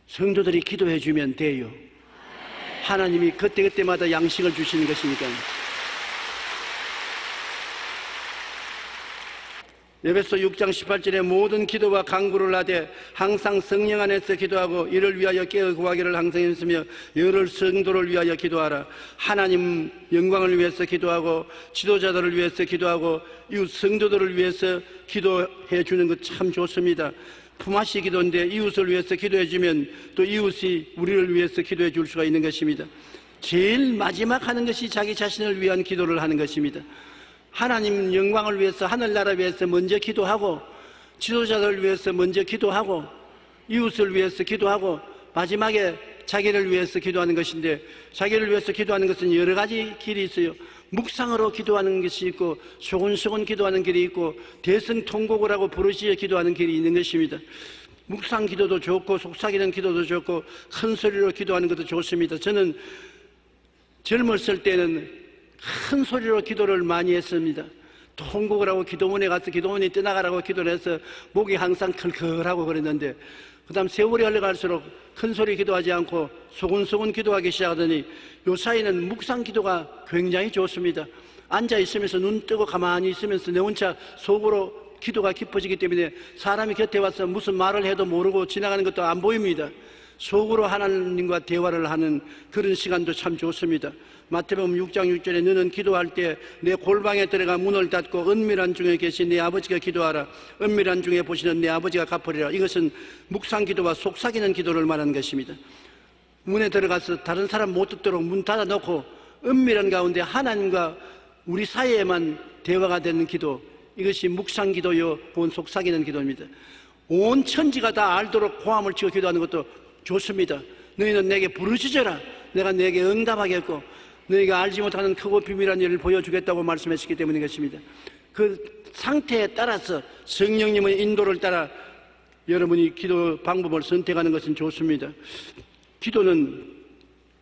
성도들이 기도해 주면 돼요. 하나님이 그때그때마다 양식을 주시는 것이니까요. 에베소 6장 18절에 모든 기도와 간구를 하되 항상 성령 안에서 기도하고 이를 위하여 깨어 구하기를 항상 했으며 여러 성도를 위하여 기도하라. 하나님 영광을 위해서 기도하고 지도자들을 위해서 기도하고 이웃 성도들을 위해서 기도해 주는 것 참 좋습니다. 품앗이 기도인데 이웃을 위해서 기도해 주면 또 이웃이 우리를 위해서 기도해 줄 수가 있는 것입니다. 제일 마지막 하는 것이 자기 자신을 위한 기도를 하는 것입니다. 하나님 영광을 위해서 하늘나라 위해서 먼저 기도하고 지도자들을 위해서 먼저 기도하고 이웃을 위해서 기도하고 마지막에 자기를 위해서 기도하는 것인데 자기를 위해서 기도하는 것은 여러 가지 길이 있어요. 묵상으로 기도하는 것이 있고 소곤소곤 기도하는 길이 있고 대성통곡을 하고 부르짖어 기도하는 길이 있는 것입니다. 묵상 기도도 좋고 속삭이는 기도도 좋고 큰 소리로 기도하는 것도 좋습니다. 저는 젊었을 때는 큰 소리로 기도를 많이 했습니다. 통곡을 하고 기도원에 가서 기도원이 떠나가라고 기도를 해서 목이 항상 클클하고 그랬는데 그 다음 세월이 흘러갈수록 큰 소리 기도하지 않고 소곤소곤 기도하기 시작하더니 요 사이는 묵상 기도가 굉장히 좋습니다. 앉아 있으면서 눈 뜨고 가만히 있으면서 내 혼자 속으로 기도가 깊어지기 때문에 사람이 곁에 와서 무슨 말을 해도 모르고 지나가는 것도 안 보입니다. 속으로 하나님과 대화를 하는 그런 시간도 참 좋습니다. 마태복음 6장 6절에 너는 기도할 때 내 골방에 들어가 문을 닫고 은밀한 중에 계신 내 아버지가 기도하라. 은밀한 중에 보시는 내 아버지가 갚으리라. 이것은 묵상 기도와 속삭이는 기도를 말하는 것입니다. 문에 들어가서 다른 사람 못 듣도록 문 닫아놓고 은밀한 가운데 하나님과 우리 사이에만 대화가 되는 기도, 이것이 묵상 기도요 본 속삭이는 기도입니다. 온 천지가 다 알도록 고함을 치고 기도하는 것도 좋습니다. 너희는 내게 부르짖어라. 내가 내게 응답하겠고 너희가 알지 못하는 크고 비밀한 일을 보여주겠다고 말씀하셨기 때문인 것입니다. 그 상태에 따라서 성령님의 인도를 따라 여러분이 기도 방법을 선택하는 것은 좋습니다. 기도는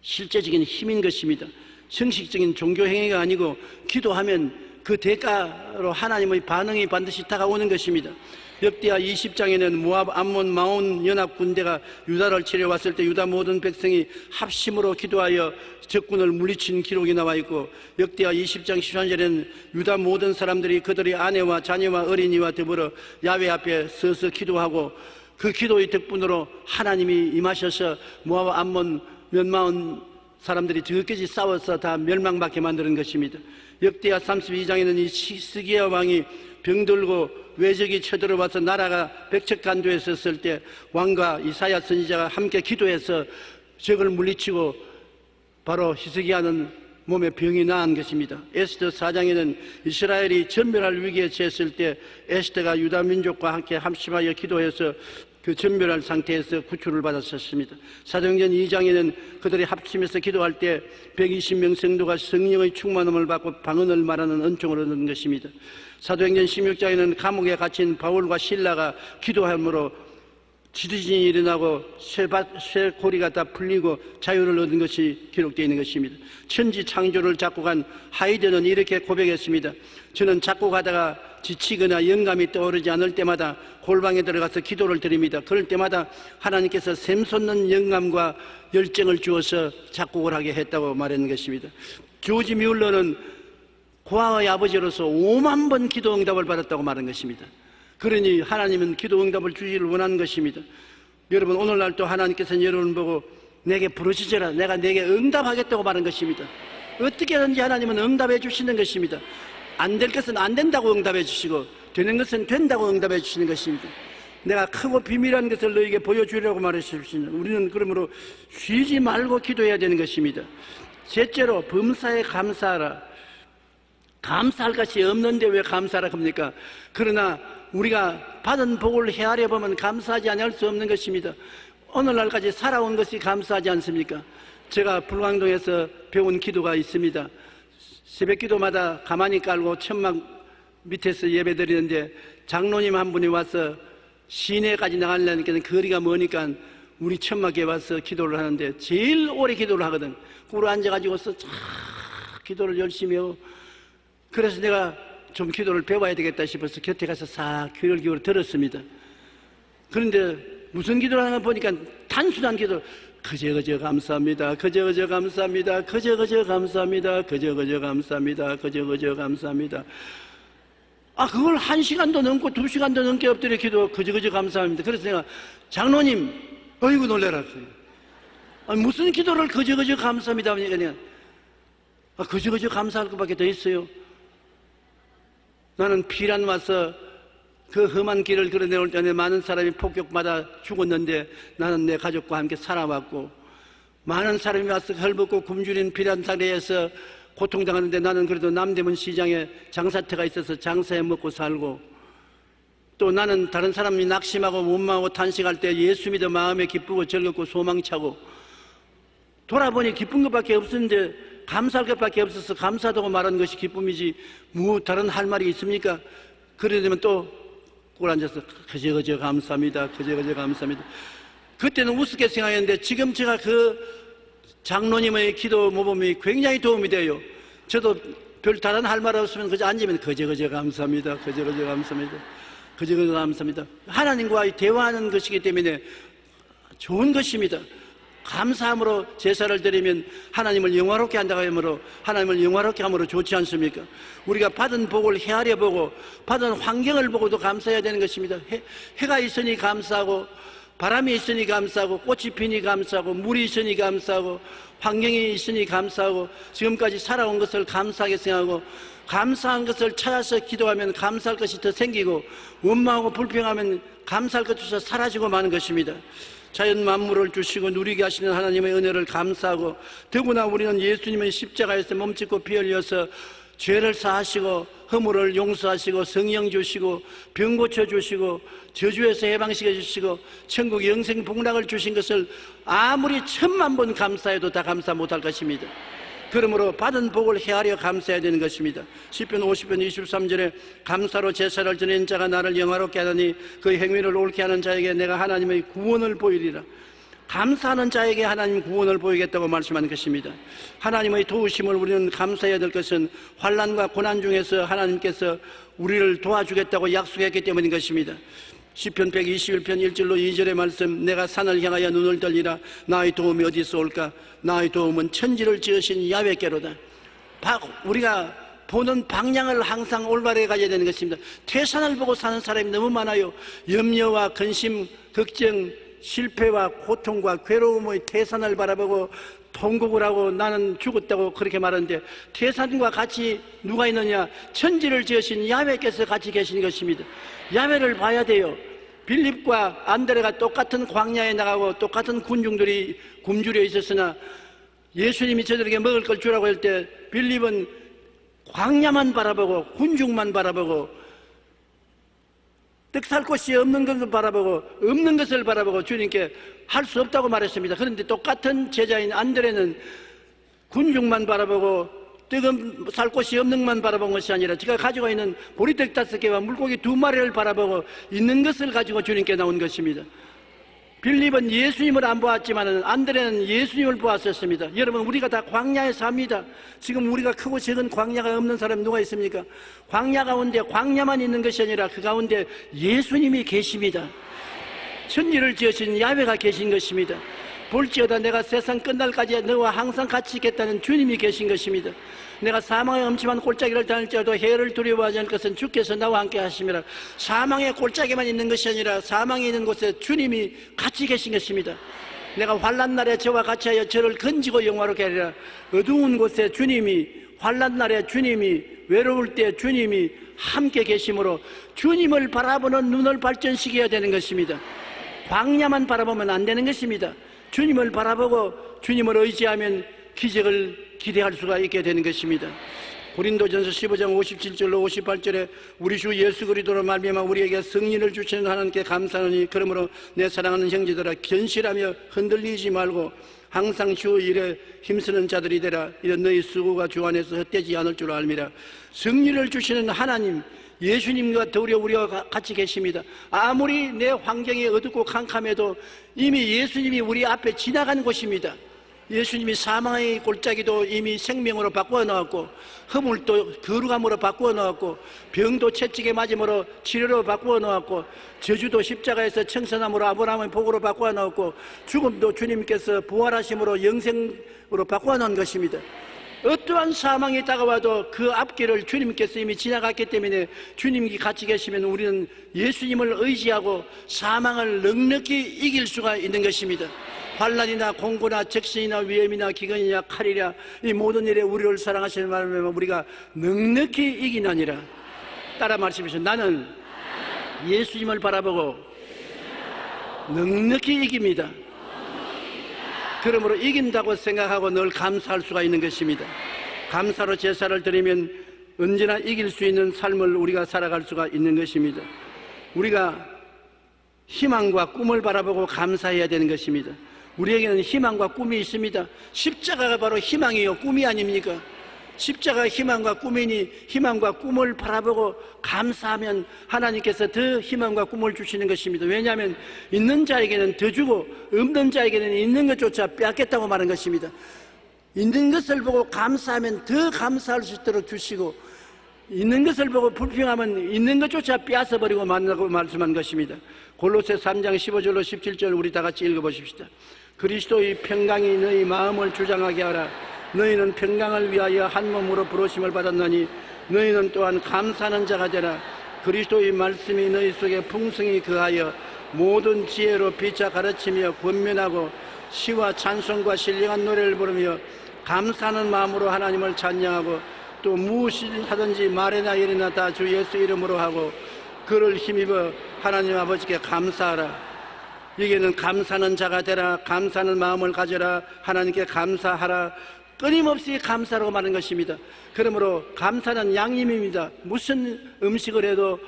실제적인 힘인 것입니다. 형식적인 종교 행위가 아니고 기도하면 그 대가로 하나님의 반응이 반드시 다가오는 것입니다. 역대하 20장에는 모압, 암몬, 마온 연합 군대가 유다를 치러 왔을 때 유다 모든 백성이 합심으로 기도하여 적군을 물리친 기록이 나와 있고 역대하 20장 13절에는 유다 모든 사람들이 그들의 아내와 자녀와 어린이와 더불어 야훼 앞에 서서 기도하고 그 기도의 덕분으로 하나님이 임하셔서 모압, 암몬 몇 마흔 사람들이 저기까지 싸워서 다 멸망받게 만드는 것입니다. 역대하 32장에는 이 시스기야 왕이 병들고 외적이 쳐들어와서 나라가 백척간도에 섰을 때 왕과 이사야 선지자가 함께 기도해서 적을 물리치고 바로 히스기야는 몸에 병이 나은 것입니다. 에스더 4장에는 이스라엘이 전멸할 위기에 처했을 때 에스더가 유다 민족과 함께 합심하여 기도해서 그 전멸할 상태에서 구출을 받았었습니다. 사도행전 2장에는 그들이 합심해서 기도할 때 120명 성도가 성령의 충만함을 받고 방언을 말하는 은총을 얻는 것입니다. 사도행전 16장에는 감옥에 갇힌 바울과 실라가 기도함으로 지진이 일어나고 쇠고리가 다 풀리고 자유를 얻은 것이 기록되어 있는 것입니다. 천지 창조를 작곡한 하이드는 이렇게 고백했습니다. 저는 작곡하다가 지치거나 영감이 떠오르지 않을 때마다 골방에 들어가서 기도를 드립니다. 그럴 때마다 하나님께서 샘솟는 영감과 열정을 주어서 작곡을 하게 했다고 말하는 것입니다. 조지 뮬러는 고아의 아버지로서 5만 번 기도 응답을 받았다고 말한 것입니다. 그러니 하나님은 기도 응답을 주기를 원하는 것입니다. 여러분, 오늘날 또 하나님께서는 여러분 보고 내게 부르짖어라, 내가 내게 응답하겠다고 말한 것입니다. 어떻게든지 하나님은 응답해 주시는 것입니다. 안 될 것은 안 된다고 응답해 주시고 되는 것은 된다고 응답해 주시는 것입니다. 내가 크고 비밀한 것을 너에게 보여주려고 말하십시오. 우리는 그러므로 쉬지 말고 기도해야 되는 것입니다. 셋째로 범사에 감사하라. 감사할 것이 없는데 왜 감사하라 합니까? 그러나 우리가 받은 복을 헤아려 보면 감사하지 않을 수 없는 것입니다. 오늘날까지 살아온 것이 감사하지 않습니까? 제가 불광동에서 배운 기도가 있습니다. 새벽 기도마다 가만히 깔고 천막 밑에서 예배 드리는데 장로님 한 분이 와서 시내까지 나가려니까 거리가 머니까 우리 천막에 와서 기도를 하는데 제일 오래 기도를 하거든. 꿇어 앉아가지고서 기도를 열심히 하고, 그래서 내가 좀 기도를 배워야 되겠다 싶어서 곁에 가서 싹 귀를 기울여 들었습니다. 그런데 무슨 기도를 하나 보니까 단순한 기도, 그저 감사합니다. 그저 감사합니다. 그저 감사합니다. 그저 감사합니다. 그저 감사합니다. 그걸 1시간도 넘고 2시간도 넘게 엎드려 기도, 그저 감사합니다. 그래서 내가 장로님, 어이구 놀래라. 무슨 기도를 그저 감사합니다 하니까 그냥 그저 감사할 것밖에 더 있어요. 나는 피란 와서 그 험한 길을 걸어내올 때에 많은 사람이 폭격받아 죽었는데 나는 내 가족과 함께 살아왔고, 많은 사람이 와서 헐벗고 굶주린 피란 사례에서 고통당하는데 나는 그래도 남대문 시장에 장사터가 있어서 장사해 먹고 살고, 또 나는 다른 사람이 낙심하고 원망하고 탄식할 때 예수 믿어 마음에 기쁘고 즐겁고 소망차고, 돌아보니 기쁜 것밖에 없었는데 감사할 것밖에 없어서 감사하다고 말하는 것이 기쁨이지 뭐 다른 할 말이 있습니까? 그러려면 또 꼴 앉아서 그저 감사합니다. 그저 감사합니다. 그때는 우습게 생각했는데 지금 제가 그 장로님의 기도 모범이 굉장히 도움이 돼요. 저도 별 다른 할 말 없으면 그저 앉으면 그저 감사합니다. 그저 감사합니다. 그저 감사합니다. 하나님과 대화하는 것이기 때문에 좋은 것입니다. 감사함으로 제사를 드리면 하나님을 영화롭게 한다고 하므로, 하나님을 영화롭게 함으로 좋지 않습니까? 우리가 받은 복을 헤아려 보고 받은 환경을 보고도 감사해야 되는 것입니다. 해가 있으니 감사하고, 바람이 있으니 감사하고, 꽃이 피니 감사하고, 물이 있으니 감사하고, 환경이 있으니 감사하고, 지금까지 살아온 것을 감사하게 생각하고, 감사한 것을 찾아서 기도하면 감사할 것이 더 생기고, 원망하고 불평하면 감사할 것조차 사라지고 마는 것입니다. 자연 만물을 주시고 누리게 하시는 하나님의 은혜를 감사하고, 더구나 우리는 예수님의 십자가에서 몸짓고 피 흘려서 죄를 사하시고 허물을 용서하시고 성령 주시고 병 고쳐주시고 저주에서 해방시켜 주시고 천국 영생 복락을 주신 것을 아무리 1000만 번 감사해도 다 감사 못할 것입니다. 그러므로 받은 복을 헤아려 감사해야 되는 것입니다. 시편 50편 23절에 감사로 제사를 드리는 자가 나를 영화롭게 하더니 그 행위를 옳게 하는 자에게 내가 하나님의 구원을 보이리라. 감사하는 자에게 하나님 구원을 보이겠다고 말씀하는 것입니다. 하나님의 도우심을 우리는 감사해야 될 것은 환난과 고난 중에서 하나님께서 우리를 도와주겠다고 약속했기 때문인 것입니다. 시편 121편 1절로 2절의 말씀, 내가 산을 향하여 눈을 들리라. 나의 도움이 어디서 올까? 나의 도움은 천지를 지으신 야훼께로다. 우리가 보는 방향을 항상 올바르게 가져야 되는 것입니다. 태산을 보고 사는 사람이 너무 많아요. 염려와 근심, 걱정, 실패와 고통과 괴로움의 태산을 바라보고 통곡을 하고 나는 죽었다고 그렇게 말하는데, 태산과 같이 누가 있느냐? 천지를 지으신 야훼께서 같이 계신 것입니다. 야훼를 봐야 돼요. 빌립과 안드레가 똑같은 광야에 나가고 똑같은 군중들이 굶주려 있었으나 예수님이 저들에게 먹을 걸 주라고 할 때 빌립은 광야만 바라보고 군중만 바라보고 떡 살 곳이 없는 것을 바라보고 없는 것을 바라보고 주님께 할 수 없다고 말했습니다. 그런데 똑같은 제자인 안드레는 군중만 바라보고 떡은 살 곳이 없는 것만 바라본 것이 아니라 제가 가지고 있는 보리떡 5개와 물고기 2마리를 바라보고 있는 것을 가지고 주님께 나온 것입니다. 빌립은 예수님을 안 보았지만 안드레는 예수님을 보았었습니다. 여러분, 우리가 다 광야에 삽니다. 지금 우리가 크고 작은 광야가 없는 사람이 누가 있습니까? 광야 가운데 광야만 있는 것이 아니라 그 가운데 예수님이 계십니다. 천지를 지으신 야훼가 계신 것입니다. 볼지어다 내가 세상 끝날까지 너와 항상 같이 있겠다는 주님이 계신 것입니다. 내가 사망의 엄침한 골짜기를 다닐지라도 해를 두려워하지 않을 것은 주께서 나와 함께 하심이라. 사망의 골짜기만 있는 것이 아니라 사망이 있는 곳에 주님이 같이 계신 것입니다. 내가 환난 날에 저와 같이 하여 저를 건지고 영화롭게 하리라. 어두운 곳에 주님이 환난 날에 주님이, 외로울 때 주님이 함께 계심으로 주님을 바라보는 눈을 발전시켜야 되는 것입니다. 광야만 바라보면 안 되는 것입니다. 주님을 바라보고 주님을 의지하면 기적을 기대할 수가 있게 되는 것입니다. 고린도전서 15장 57절로 58절에 우리 주 예수 그리스도로 말미암아 우리에게 승리를 주시는 하나님께 감사하니 그러므로 내 사랑하는 형제들아 견실하며 흔들리지 말고 항상 주 일에 힘쓰는 자들이 되라. 이런 너희 수고가 주 안에서 헛되지 않을 줄 알미라. 승리를 주시는 하나님 예수님과 더불어 우리와 같이 계십니다. 아무리 내 환경이 어둡고 캄캄해도 이미 예수님이 우리 앞에 지나간 곳입니다. 예수님이 사망의 골짜기도 이미 생명으로 바꾸어 놓았고 허물도 거룩함으로 바꾸어 놓았고 병도 채찍에 맞음으로 치료로 바꾸어 놓았고 저주도 십자가에서 청선함으로 아브라함의 복으로 바꾸어 놓았고 죽음도 주님께서 부활하심으로 영생으로 바꾸어 놓은 것입니다. 어떠한 사망이 다가와도 그 앞길을 주님께서 이미 지나갔기 때문에 주님이 같이 계시면 우리는 예수님을 의지하고 사망을 넉넉히 이길 수가 있는 것입니다. 환난이나 공고나 적신이나 위험이나 기근이나 칼이라 이 모든 일에 우리를 사랑하시는 말씀에 우리가 넉넉히 이기나니라. 따라 말씀하시죠. 나는 예수님을 바라보고 넉넉히 이깁니다. 그러므로 이긴다고 생각하고 늘 감사할 수가 있는 것입니다. 감사로 제사를 드리면 언제나 이길 수 있는 삶을 우리가 살아갈 수가 있는 것입니다. 우리가 희망과 꿈을 바라보고 감사해야 되는 것입니다. 우리에게는 희망과 꿈이 있습니다. 십자가가 바로 희망이요 꿈이 아닙니까? 십자가 희망과 꿈이니 희망과 꿈을 바라보고 감사하면 하나님께서 더 희망과 꿈을 주시는 것입니다. 왜냐하면 있는 자에게는 더 주고 없는 자에게는 있는 것조차 빼앗겠다고 말한 것입니다. 있는 것을 보고 감사하면 더 감사할 수 있도록 주시고 있는 것을 보고 불평하면 있는 것조차 빼앗아버리고 만나고 말씀한 것입니다. 골로새 3장 15절로 17절 우리 다 같이 읽어보십시다. 그리스도의 평강이 너희 마음을 주장하게 하라. 너희는 평강을 위하여 한 몸으로 부르심을 받았나니 너희는 또한 감사하는 자가 되라. 그리스도의 말씀이 너희 속에 풍성히 거하여 모든 지혜로 비차 가르치며 권면하고 시와 찬송과 신령한 노래를 부르며 감사하는 마음으로 하나님을 찬양하고 또 무엇을 하든지 말이나 일이나 다 주 예수 이름으로 하고 그를 힘입어 하나님 아버지께 감사하라. 여기에는 감사하는 자가 되라, 감사하는 마음을 가져라, 하나님께 감사하라, 끊임없이 감사라고 말하는 것입니다. 그러므로 감사는 양림입니다. 무슨 음식을 해도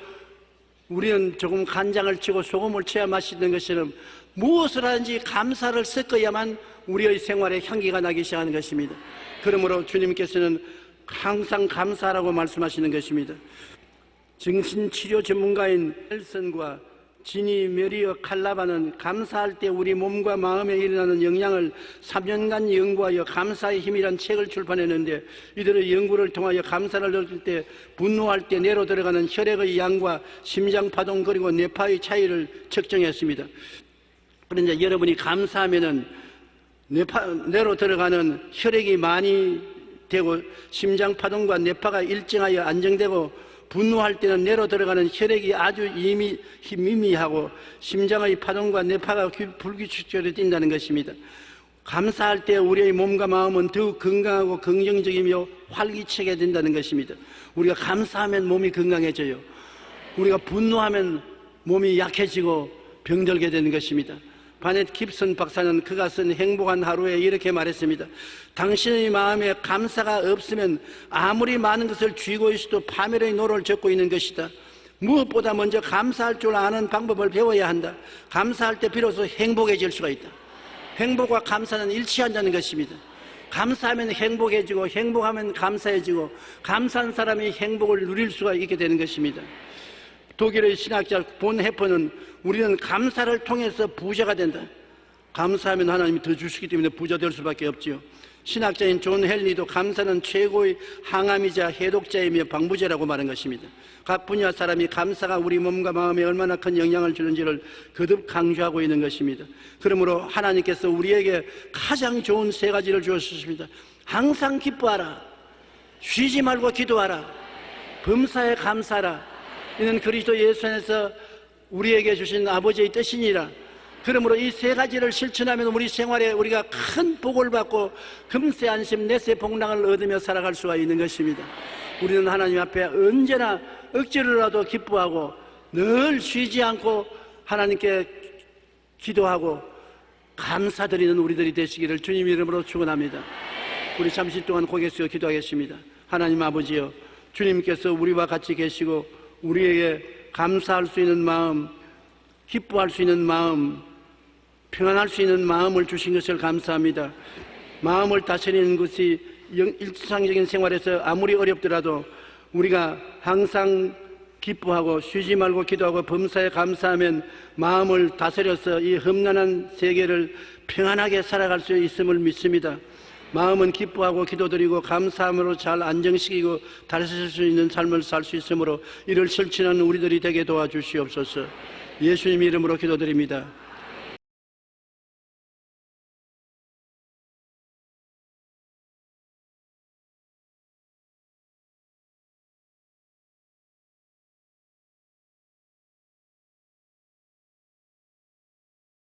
우리는 조금 간장을 치고 소금을 쳐야 맛있는 것처럼 무엇을 하든지 감사를 섞어야만 우리의 생활에 향기가 나기 시작하는 것입니다. 그러므로 주님께서는 항상 감사하라고 말씀하시는 것입니다. 정신치료 전문가인 헬슨과 지니 메리어 칼라바는 감사할 때 우리 몸과 마음에 일어나는 영향을 3년간 연구하여 감사의 힘이란 책을 출판했는데 이들의 연구를 통하여 감사를 느낄 때 분노할 때 내로 들어가는 혈액의 양과 심장파동 그리고 뇌파의 차이를 측정했습니다. 그런데 여러분이 감사하면은 내로 들어가는 혈액이 많이 되고 심장파동과 뇌파가 일정하여 안정되고 분노할 때는 내로 들어가는 혈액이 아주 미미하고 심장의 파동과 뇌파가 불규칙적으로 뛴다는 것입니다. 감사할 때 우리의 몸과 마음은 더욱 건강하고 긍정적이며 활기차게 된다는 것입니다. 우리가 감사하면 몸이 건강해져요. 우리가 분노하면 몸이 약해지고 병들게 되는 것입니다. 바넷 깁슨 박사는 그가 쓴 행복한 하루에 이렇게 말했습니다. 당신의 마음에 감사가 없으면 아무리 많은 것을 쥐고 있어도 파멸의 노를 젓고 있는 것이다. 무엇보다 먼저 감사할 줄 아는 방법을 배워야 한다. 감사할 때 비로소 행복해질 수가 있다. 행복과 감사는 일치한다는 것입니다. 감사하면 행복해지고 행복하면 감사해지고 감사한 사람이 행복을 누릴 수가 있게 되는 것입니다. 독일의 신학자 본 해퍼는 우리는 감사를 통해서 부자가 된다. 감사하면 하나님이 더 주시기 때문에 부자 될 수밖에 없지요. 신학자인 존 헨리도 감사는 최고의 항암이자 해독자이며 방부제라고 말한 것입니다. 각 분야 사람이 감사가 우리 몸과 마음에 얼마나 큰 영향을 주는지를 거듭 강조하고 있는 것입니다. 그러므로 하나님께서 우리에게 가장 좋은 세 가지를 주셨습니다. 항상 기뻐하라, 쉬지 말고 기도하라, 범사에 감사하라. 이는 그리스도 예수 안에서 우리에게 주신 아버지의 뜻이니라. 그러므로 이 세 가지를 실천하면 우리 생활에 우리가 큰 복을 받고 금세 안심 내세 복락을 얻으며 살아갈 수가 있는 것입니다. 우리는 하나님 앞에 언제나 억지로라도 기뻐하고 늘 쉬지 않고 하나님께 기도하고 감사드리는 우리들이 되시기를 주님 이름으로 축원합니다. 우리 잠시 동안 고개 숙여 기도하겠습니다. 하나님 아버지여, 주님께서 우리와 같이 계시고 우리에게 감사할 수 있는 마음, 기뻐할 수 있는 마음, 평안할 수 있는 마음을 주신 것을 감사합니다. 마음을 다스리는 것이 일상적인 생활에서 아무리 어렵더라도 우리가 항상 기뻐하고 쉬지 말고 기도하고 범사에 감사하면 마음을 다스려서 이 험난한 세계를 평안하게 살아갈 수 있음을 믿습니다. 마음은 기뻐하고 기도드리고 감사함으로 잘 안정시키고 다스릴 수 있는 삶을 살 수 있으므로 이를 실천하는 우리들이 되게 도와주시옵소서. 예수님 이름으로 기도드립니다.